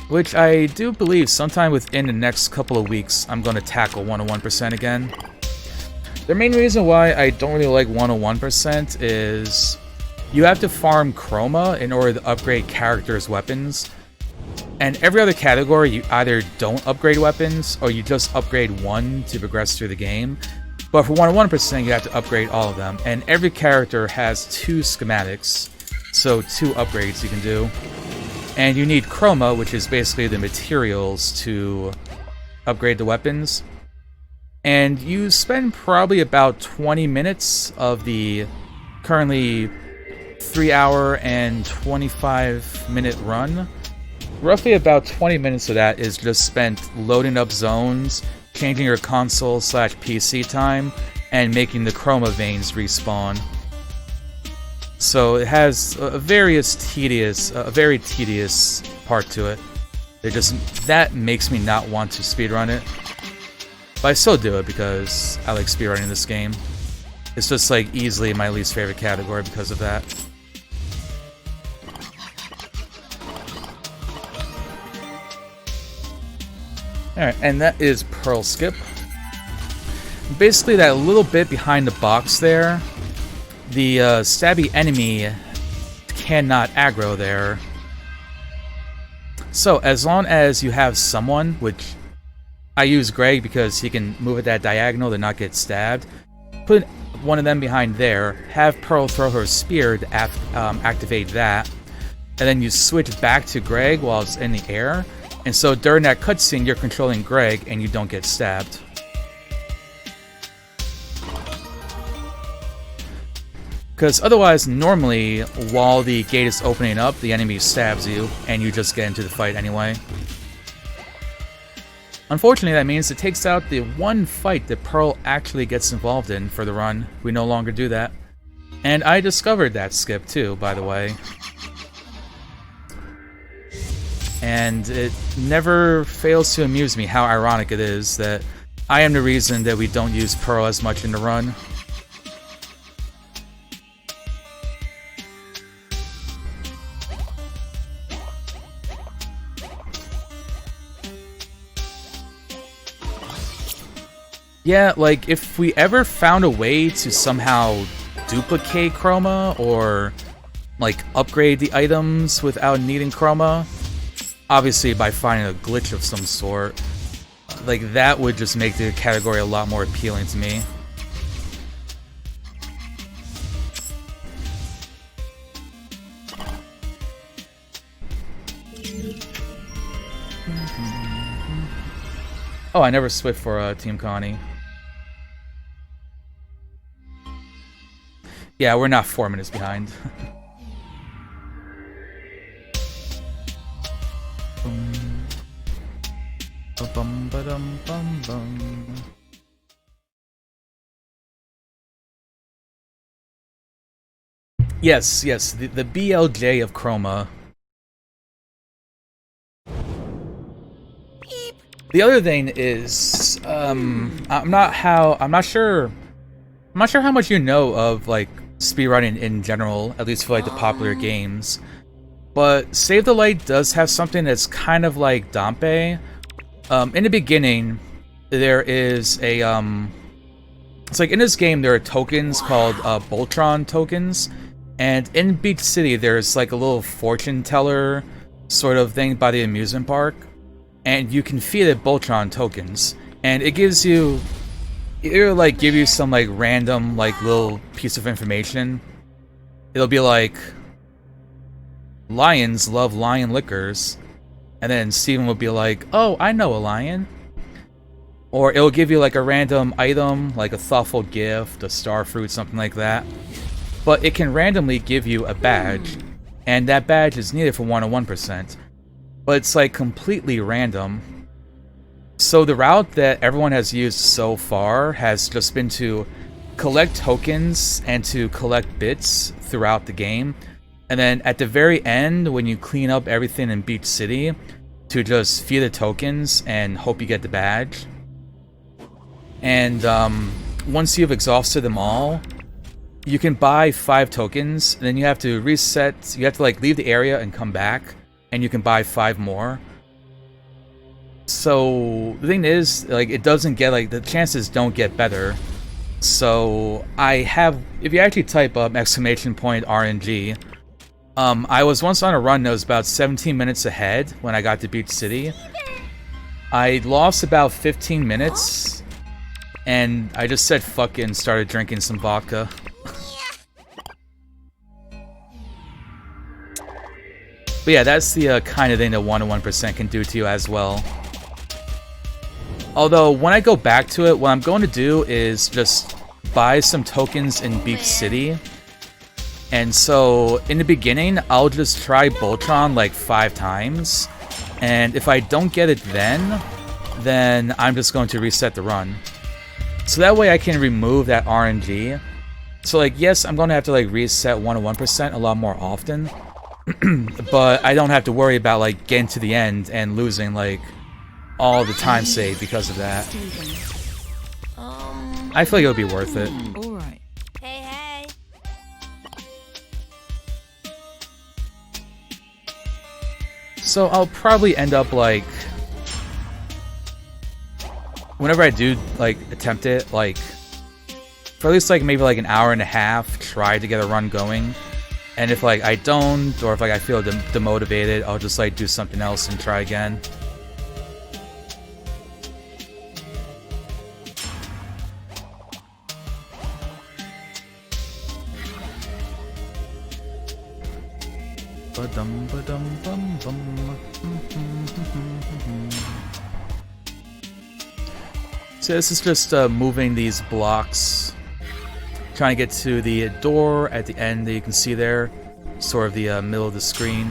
Which I do believe sometime within the next couple of weeks, I'm going to tackle 101% again. The main reason why I don't really like 101% is you have to farm Chroma in order to upgrade characters' weapons. And every other category, you either don't upgrade weapons, or you just upgrade one to progress through the game. But for 101%, you have to upgrade all of them. And every character has 2 schematics, so 2 upgrades you can do. And you need chroma, which is basically the materials to upgrade the weapons. And you spend probably about 20 minutes of the currently 3-hour and 25-minute run. Roughly about 20 minutes of that is just spent loading up zones, changing your console/PC time, and making the chroma veins respawn. So it has a very tedious part to it. That makes me not want to speedrun it. But I still do it because I like speedrunning this game. It's just like easily my least favorite category because of that. Alright, and that is Pearl Skip. Basically that little bit behind the box there, the stabby enemy cannot aggro there. So as long as you have someone, which I use Greg because he can move at that diagonal to not get stabbed, put one of them behind there, have Pearl throw her spear to activate that, and then you switch back to Greg while it's in the air. And so during that cutscene, you're controlling Greg and you don't get stabbed. Because otherwise, normally, while the gate is opening up, the enemy stabs you and you just get into the fight anyway. Unfortunately, that means it takes out the one fight that Pearl actually gets involved in for the run. We no longer do that. And I discovered that skip too, by the way. And it never fails to amuse me how ironic it is that I am the reason that we don't use Pearl as much in the run. Yeah, like, if we ever found a way to somehow duplicate chroma, or, like, upgrade the items without needing chroma, obviously by finding a glitch of some sort, like, that would just make the category a lot more appealing to me. Oh, I never switched for Team Connie. Yeah, we're not 4 minutes behind. Yes, the BLJ of Chroma. The other thing is, I'm not sure how much you know of, like, speedrunning in general, at least for, like, the popular games. But Save the Light does have something that's kind of like Dampe. In the beginning, there is a, it's like in this game there are tokens called Boltron tokens. And in Beach City, there's like a little fortune teller sort of thing by the amusement park. And you can feed it Boltron tokens. And it gives you, it'll like give you some like random like little piece of information. It'll be like, lions love lion liquors. And then Steven will be like, oh, I know a lion. Or it'll give you like a random item, like a thoughtful gift, a star fruit, something like that. But it can randomly give you a badge. And that badge is needed for 101%. But it's like completely random. So the route that everyone has used so far has just been to collect tokens and to collect bits throughout the game. And then at the very end, when you clean up everything in Beach City, to just feed the tokens and hope you get the badge. And once you've exhausted them all, you can buy 5 tokens, and then you have to reset, you have to like leave the area and come back, and you can buy 5 more. So the thing is, like, it doesn't get, like, the chances don't get better. So I have, if you actually type up !RNG, I was once on a run that was about 17 minutes ahead when I got to Beach City. I lost about 15 minutes, and I just said fuck it and started drinking some vodka. But yeah, that's the kind of thing that 101% can do to you as well. Although, when I go back to it, what I'm going to do is just buy some tokens in Beach City. And so, in the beginning, I'll just try Voltron like 5 times. And if I don't get it then I'm just going to reset the run. So that way I can remove that RNG. So like, yes, I'm going to have to like reset 101% a lot more often. But I don't have to worry about like getting to the end and losing like all the time saved because of that. I feel like it'll be worth it. All right. Hey, hey. So I'll probably end up like, whenever I do like attempt it, like for at least like maybe like an hour and a half, try to get a run going. And if like I don't, or if like I feel demotivated, I'll just like do something else and try again. Ba-dum, ba-dum, bum, bum. So this is just moving these blocks, trying to get to the door at the end that you can see there, sort of the middle of the screen.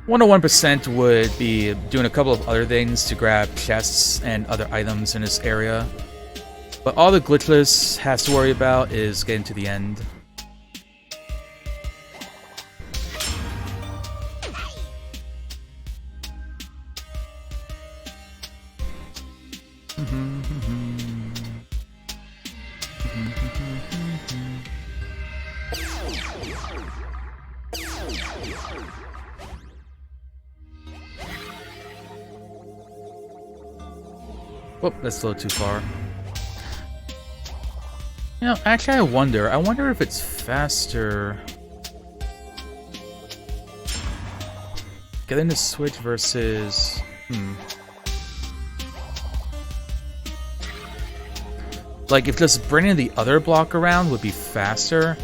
101% would be doing a couple of other things to grab chests and other items in this area, but all the Glitchless has to worry about is getting to the end. Whoop, that's a little too far. You know, actually I wonder if it's faster getting the switch versus... Like, if just bringing the other block around would be faster,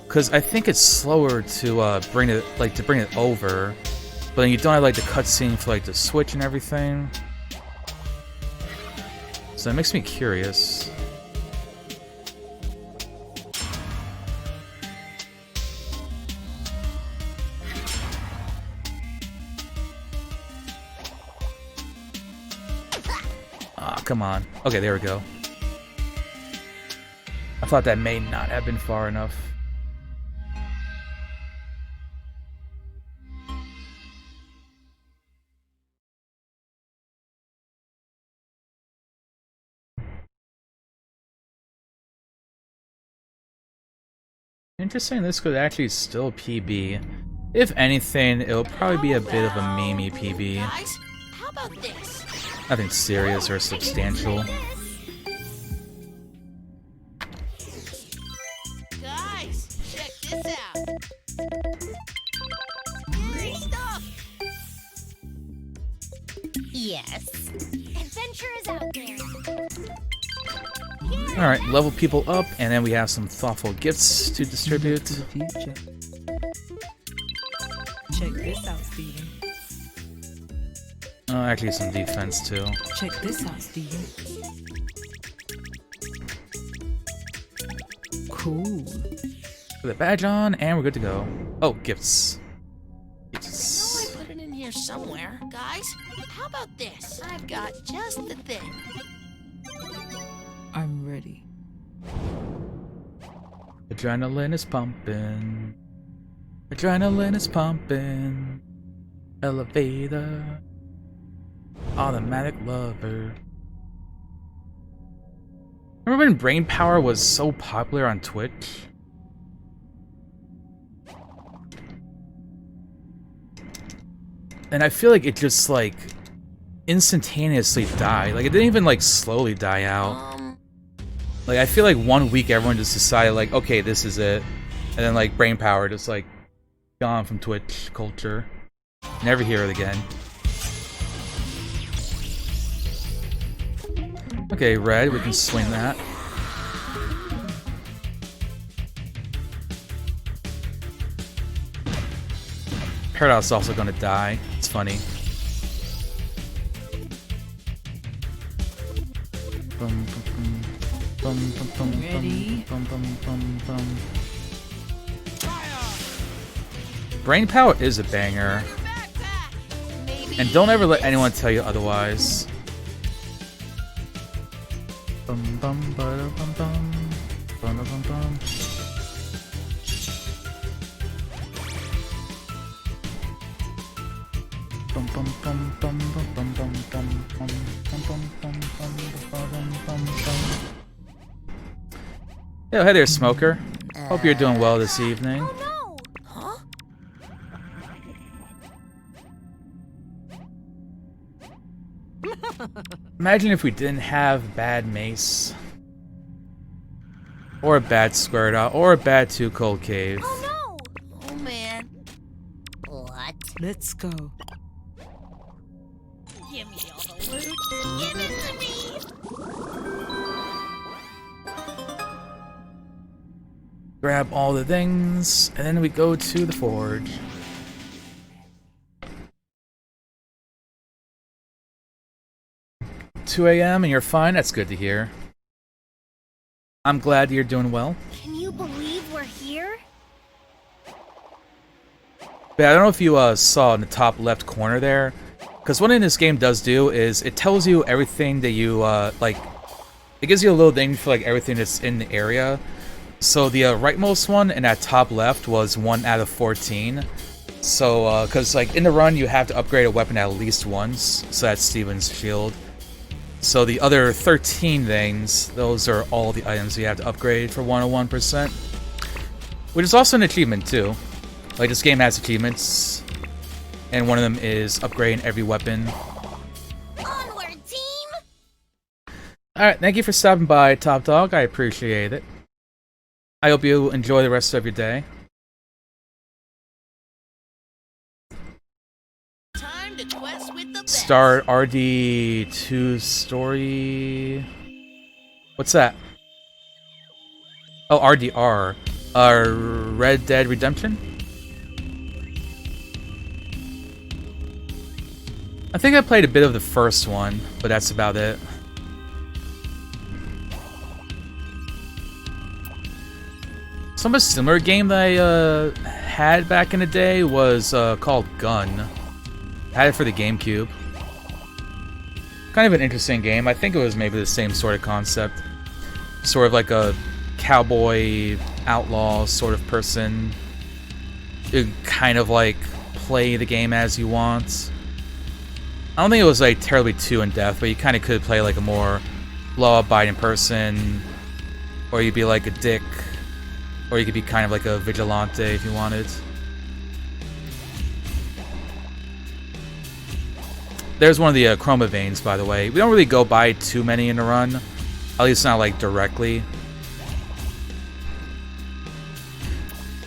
because I think it's slower to bring it over, but then you don't have like the cutscene for like the switch and everything. So that makes me curious. Ah, come on. Okay, there we go. I thought that may not have been far enough. Interesting, this could actually still PB. If anything, it'll probably be a bit of a memey PB. Guys, how about this? Nothing serious or substantial. Guys, check this out. Great stuff. Yes. Adventure is out there. Alright, level people up, and then we have some thoughtful gifts to distribute. Future. Check this out, Steven. Oh, actually some defense too. Check this out, Steven. Cool. Put the badge on, and we're good to go. Oh, gifts. I put it in here somewhere. Guys, how about this? I've got just the thing. I'm ready. Adrenaline is pumping. Adrenaline is pumping. Elevator. Automatic lover. Remember when Brain Power was so popular on Twitch? And I feel like it just like instantaneously died. Like it didn't even like slowly die out. Like I feel like 1 week everyone just decided like, okay, this is it. And And then like Brain Power just like gone from Twitch culture. Never hear it again. Okay, red, we can swing that. Paradox is also gonna die. It's funny. Ready? Brain Power is a banger. And don't ever let anyone tell you otherwise. Bum bum bum bum bum bum bum bum. Bum bum bum bum bum bum bum bum bum bum bum bum bum bum. Yo, hey there, Smoker. Hope you're doing well this evening. Oh no! Huh? Imagine if we didn't have bad Mace. Or a bad Square Dot, or a bad Too Cold Cave. Oh Oh man. What? Let's go. Give me all the loot. Give it to me! Grab all the things, and then we go to the forge. "2 a.m. and you're fine? That's good to hear. I'm glad you're doing well. Can you believe we're here? But I don't know if you saw in the top left corner there, because one thing this game does do is it tells you everything that you, like, it gives you a little thing for, like, everything that's in the area. So the rightmost one in that top left was 1 out of 14. So, because, like, in the run you have to upgrade a weapon at least once, so that's Steven's shield. So the other 13 things, those are all the items you have to upgrade for 101%. Which is also an achievement too. Like, this game has achievements, and one of them is upgrading every weapon. Onward, team! Alright, thank you for stopping by, Top Dog. I appreciate it. I hope you enjoy the rest of your day. Time to quest with the best. Start RD2 story. What's that? Oh, RDR. Red Dead Redemption? I think I played a bit of the first one, but that's about it. Some similar game that I had back in the day was called Gun. I had it for the GameCube. Kind of an interesting game. I think it was maybe the same sort of concept. Sort of like a cowboy outlaw sort of person. You kind of like play the game as you want. I don't think it was like terribly too in-depth, but you kind of could play like a more law-abiding person, or you'd be like a dick, or you could be kind of like a vigilante if you wanted. There's one of the chroma veins, by the way. We don't really go by too many in the run, at least not like directly.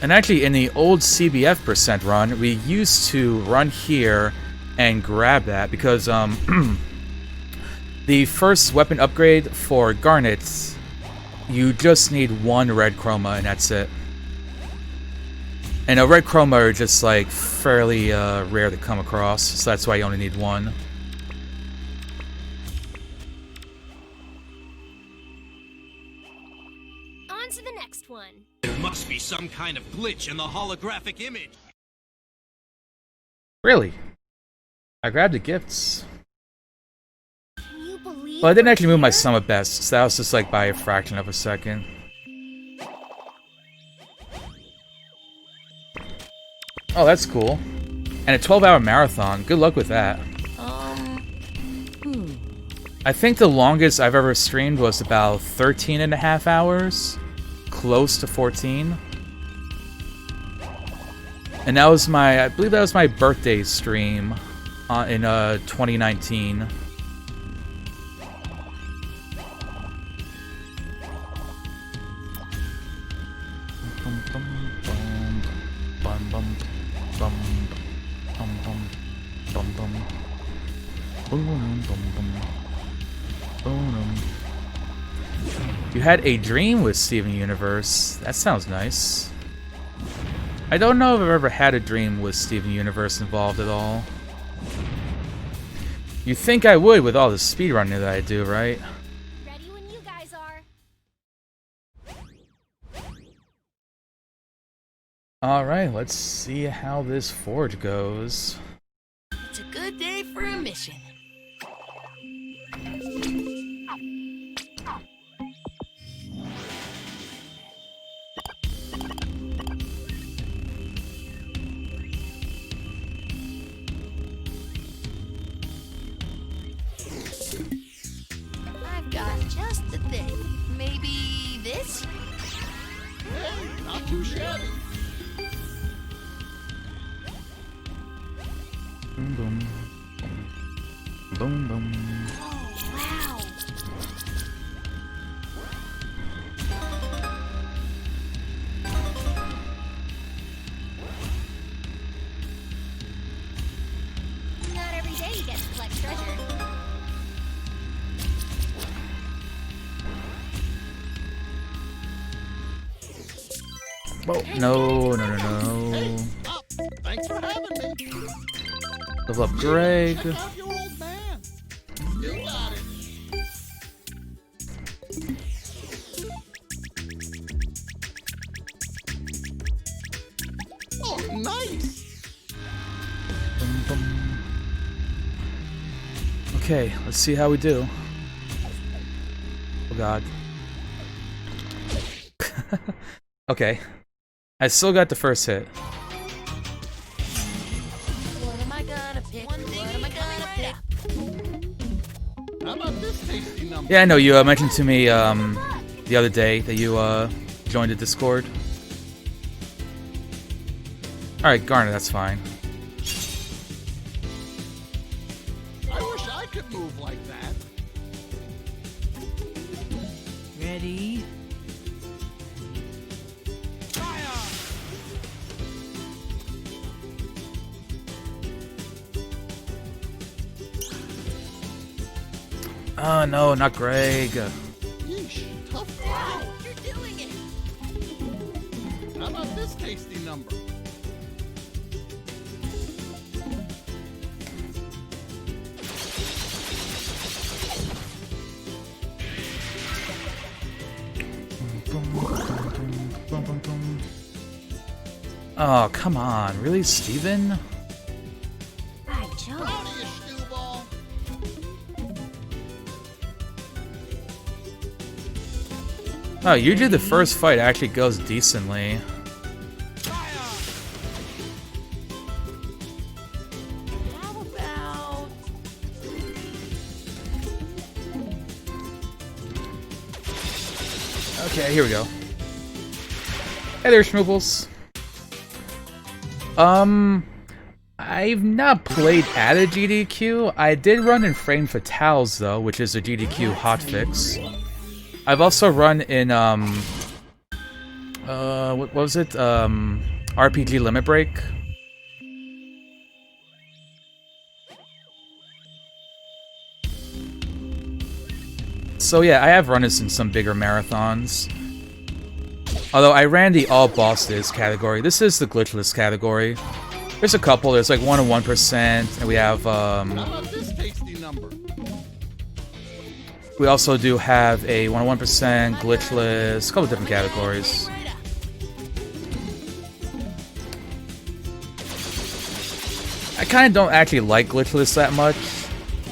And actually, in the old CBF percent run, we used to run here and grab that because the first weapon upgrade for Garnet, you just need 1 red chroma and that's it. And a red chroma are just like fairly rare to come across, so that's why you only need 1. On to the next one. There must be some kind of glitch in the holographic image. Really? I grabbed the gifts. Can you believe Well, I didn't we're actually move my here? sum of best, so that was just like by a fraction of a second. Oh, that's cool. And a 12-hour marathon. Good luck with that. I think the longest I've ever streamed was about 13.5 hours. Close to 14. And that was I believe that was my birthday stream in 2019. Bum, bum, bum, bum, bum, bum, bum, bum, bum, bum. Boom, boom, boom, boom. Boom. You had a dream with Steven Universe. That sounds nice. I don't know if I've ever had a dream with Steven Universe involved at all. You'd think I would with all the speedrunning that I do, right? Ready when you guys are. Alright, let's see how this forge goes. It's a good day for a mission. I've got just the thing. Maybe this? Hey, not too shabby. Boom, boom. Boom, boom. Oh, wow. Not every day you get to collect treasure. Oh, no, no, no, no. Hey, stop. Thanks for having me. Level up Greg. Check out your old man. You got it. Oh, nice. Bum, bum. Okay, let's see how we do. Oh god. Okay. I still got the first hit. What am I gonna pick? What am I gonna pick? How about this tasty number? Yeah, I know you mentioned to me the other day that you joined the Discord. Alright, Garner, that's fine. I wish I could move like that. Ready? Oh no, not Greg. Yeesh, tough Wow, crowd. you're doing it. How about this tasty number? Oh, come on. Really, Steven? By Jove. Howdy, you stew ball. Oh, usually the first fight actually goes decently. How about... Okay, here we go. Hey there, Schmooples. I've not played at a GDQ. I did run in Frame Fatales though, which is a GDQ hotfix. I've also run in what was it? RPG Limit Break. So yeah, I have run this in some bigger marathons. Although I ran the all bosses category. This is the glitchless category. There's a couple. There's like 1 and 1%, and we have How about this tasty number? we also do have a 1 and 1% glitchless, a couple different categories. Right up. I kind of don't actually like glitchless that much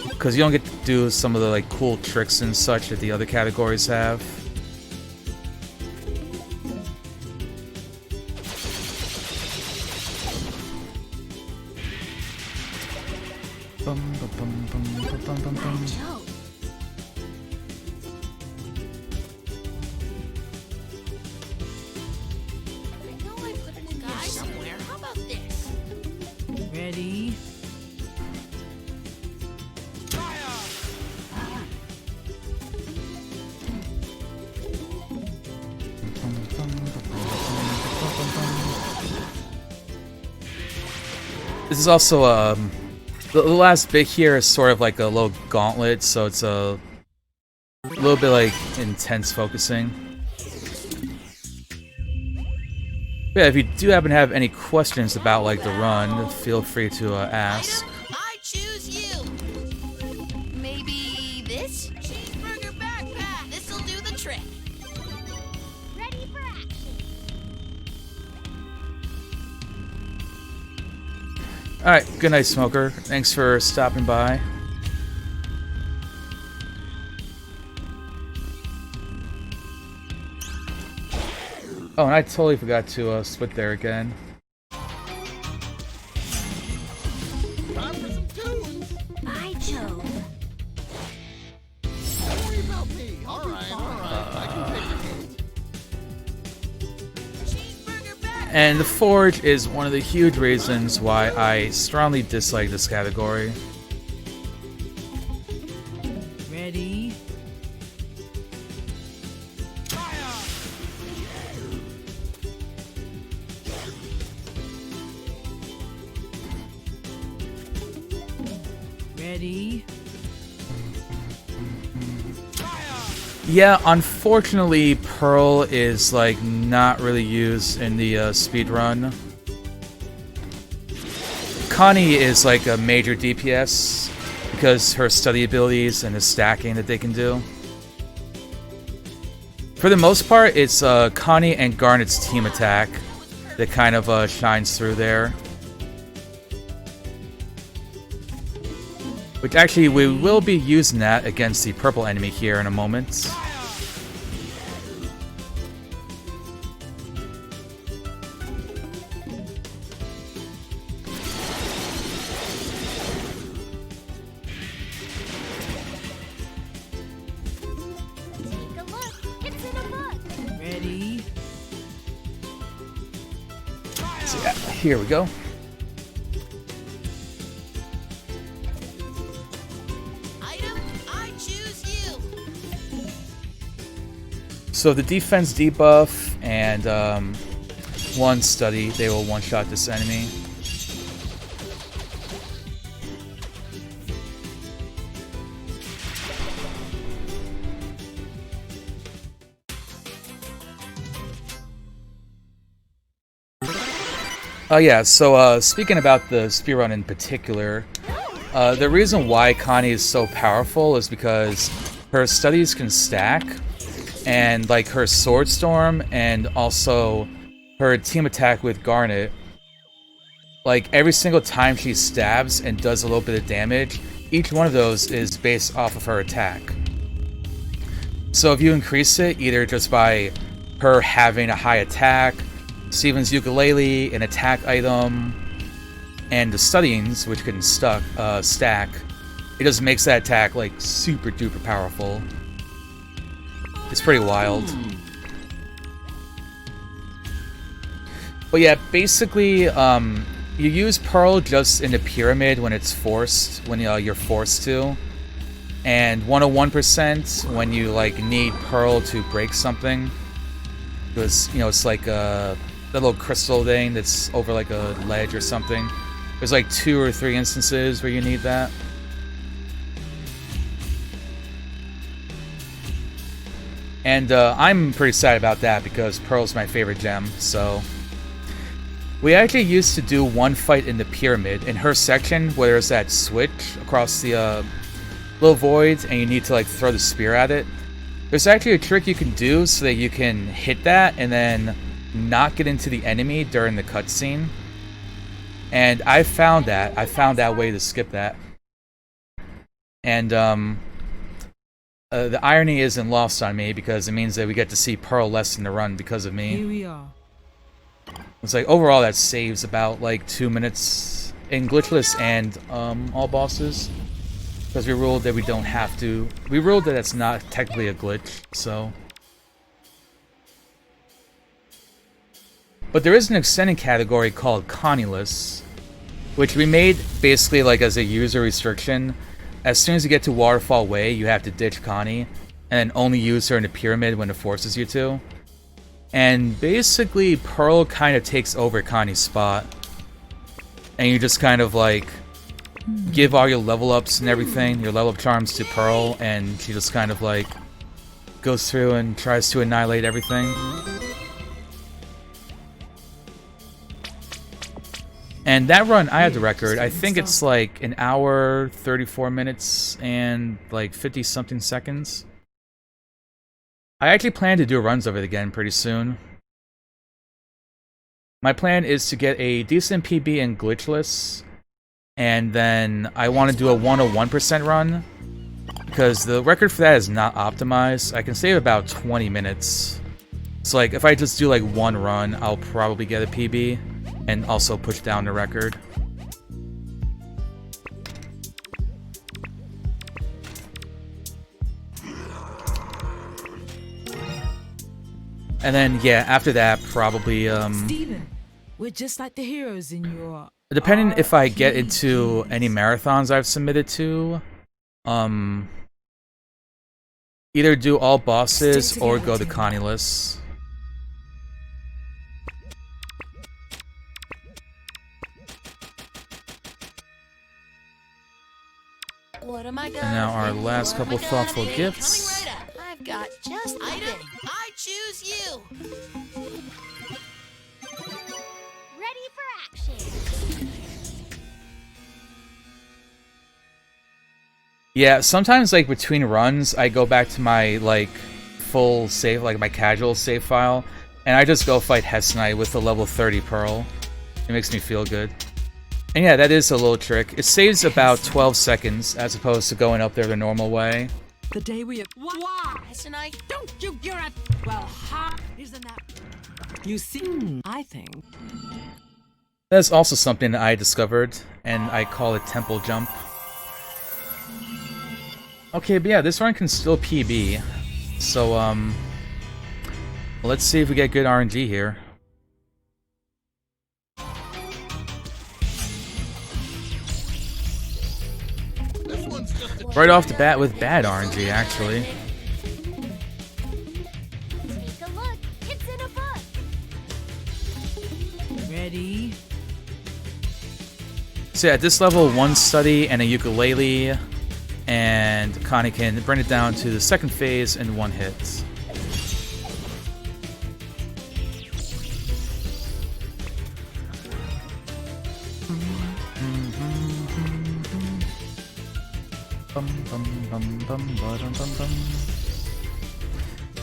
because you don't get to do some of the like cool tricks and such that the other categories have. Bum, bum, bum, bum, bum, bum, bum, bum. Jove. I know I put it in here somewhere. How about this? Ready? This is also the last bit here is sort of like a little gauntlet, so it's a little bit like intense focusing. But yeah, if you do happen to have any questions about like the run, feel free to ask. I choose you. Maybe this cheeseburger backpack. This'll do the trick. Ready for action. Alright, good night, Smoker. Thanks for stopping by. Oh, and I totally forgot to split there again. Time for some tunes. I chose. Don't worry about me. All right. I can take your hint. Cheeseburger backpack. And the Forge is one of the huge reasons why I strongly dislike this category. Ready? Ready? Yeah, unfortunately, Pearl is like not really used in the speedrun. Connie is like a major DPS because her study abilities and the stacking that they can do. For the most part, it's Connie and Garnet's team attack that kind of shines through there. Which actually, we will be using that against the purple enemy here in a moment. Take a look. It's in a book. Ready? So yeah, here we go. Item, I choose you. So the defense debuff and one study, they will one-shot this enemy. Oh yeah, so speaking about the speedrun in particular, the reason why Connie is so powerful is because her studies can stack, and like her Sword Storm and also her team attack with Garnet, like every single time she stabs and does a little bit of damage, each one of those is based off of her attack. So if you increase it either just by her having a high attack, Steven's ukulele, an attack item, and the studyings, which can stack, it just makes that attack like super duper powerful. It's pretty wild. But yeah, basically, you use Pearl just in the pyramid when it's forced, when you're forced to, and 101% when you like need Pearl to break something, because it's like that little crystal thing that's over like a ledge or something. There's like 2 or 3 instances where you need that. And I'm pretty sad about that because Pearl's my favorite gem, so... We actually used to do one fight in the pyramid, in her section, where there's that switch across the little void, and you need to like throw the spear at it. There's actually a trick you can do so that you can hit that and then not get into the enemy during the cutscene. And I found that way to skip that. And the irony isn't lost on me because it means that we get to see Pearl less in the run because of me. Here we are. It's like overall that saves about like 2 minutes in Glitchless and all bosses. Because we ruled that we don't have to. We ruled that it's not technically a glitch, so. But there is an extended category called Connieless, which we made basically like as a user restriction. As soon as you get to Waterfall Way, you have to ditch Connie, and then only use her in the pyramid when it forces you to. And basically, Pearl kind of takes over Connie's spot. and you just kind of like give all your level ups and everything, your level up charms to Pearl, and she just kind of like goes through and tries to annihilate everything. And that run, I had the record. I think it's like an hour, 34 minutes, and like 50-something seconds. I actually plan to do runs of it again pretty soon. My plan is to get a decent PB in Glitchless, and then I want to do a 101% run, because the record for that is not optimized. I can save about 20 minutes. So like, if I just do like one run, I'll probably get a PB. And also push down the record. And then, yeah, after that, probably, Steven, we're just like the heroes in your... depending if I get into any marathons I've submitted to, either do all bosses or go to Connie-less. What am I gonna And now our do? last What am couple I gonna thoughtful do? gifts. Coming right up. I've got just the item. I choose you. Ready for action. Yeah, sometimes like between runs, I go back to my like full save, like my casual save file, and I just go fight Hess Knight with the level 30 Pearl. It makes me feel good. And yeah, that is a little trick. It saves about 12 seconds as opposed to going up there the normal way. The day we... Why? Listen, I Don't you get it? Well, ha! Isn't that... You see, I think... That's also something that I discovered, and I call it Temple Jump. Okay, but yeah, this run can still PB. So, let's see if we get good RNG here. This one's just a Right off the bat with bad RNG, actually. Take a look. It's in a book. Ready? So yeah, at this level, one study and a ukulele, and Connie can bring it down to the second phase in one hit.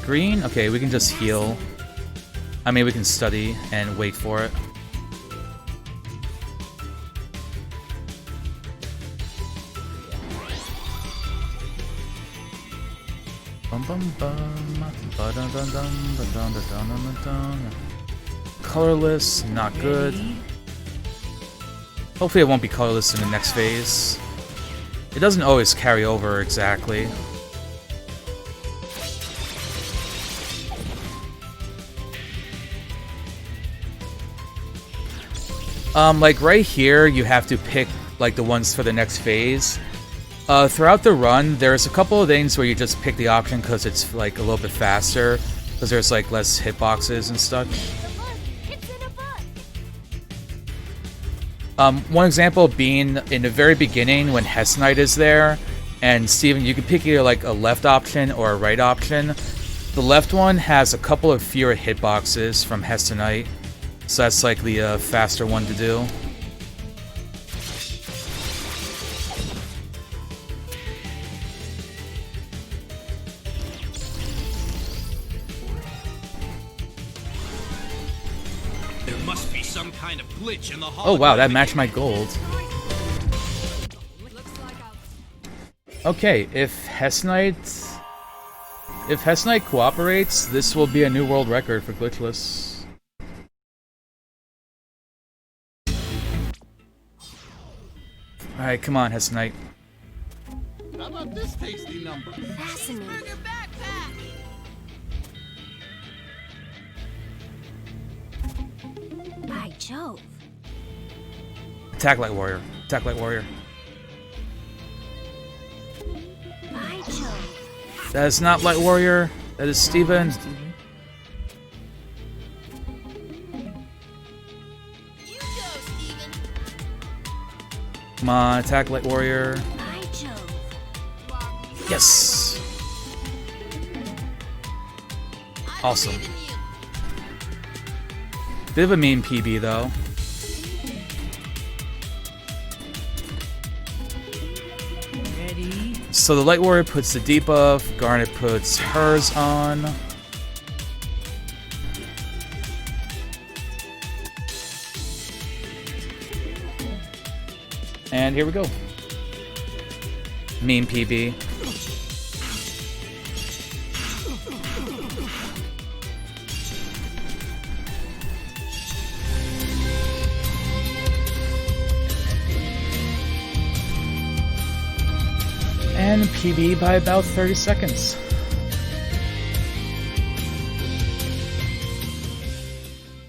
Green? Okay, we can just heal. I mean, we can study and wait for it. Colorless, not good. Hopefully it won't be colorless in the next phase. It doesn't always carry over exactly. Like right here, you have to pick like the ones for the next phase. Throughout the run, there's a couple of things where you just pick the option because it's like a little bit faster, because there's like less hitboxes and such. It's in a book. One example being in the very beginning when Hess Knight is there, and Steven, you can pick either like a left option or a right option. The left one has a couple of fewer hitboxes from Hess Knight, so that's like the faster one to do. There must be some kind of glitch in the Oh wow, that holographic matched my image. gold. Okay, if Hess Knight cooperates, this will be a new world record for Glitchless. Alright, come on, Hess Knight. How about this tasty number? Fascinating. By Jove. Attack Light Warrior. Attack Light Warrior. By Jove. That is not Light Warrior. That is Steven. you go, Steven. Come on, attack Light Warrior. By Jove. Yes! Awesome. Believe in you. Bit of a mean PB though. Ready? So the Light Warrior puts the debuff, Garnet puts hers on. And here we go. Mean PB. And PB by about 30 seconds.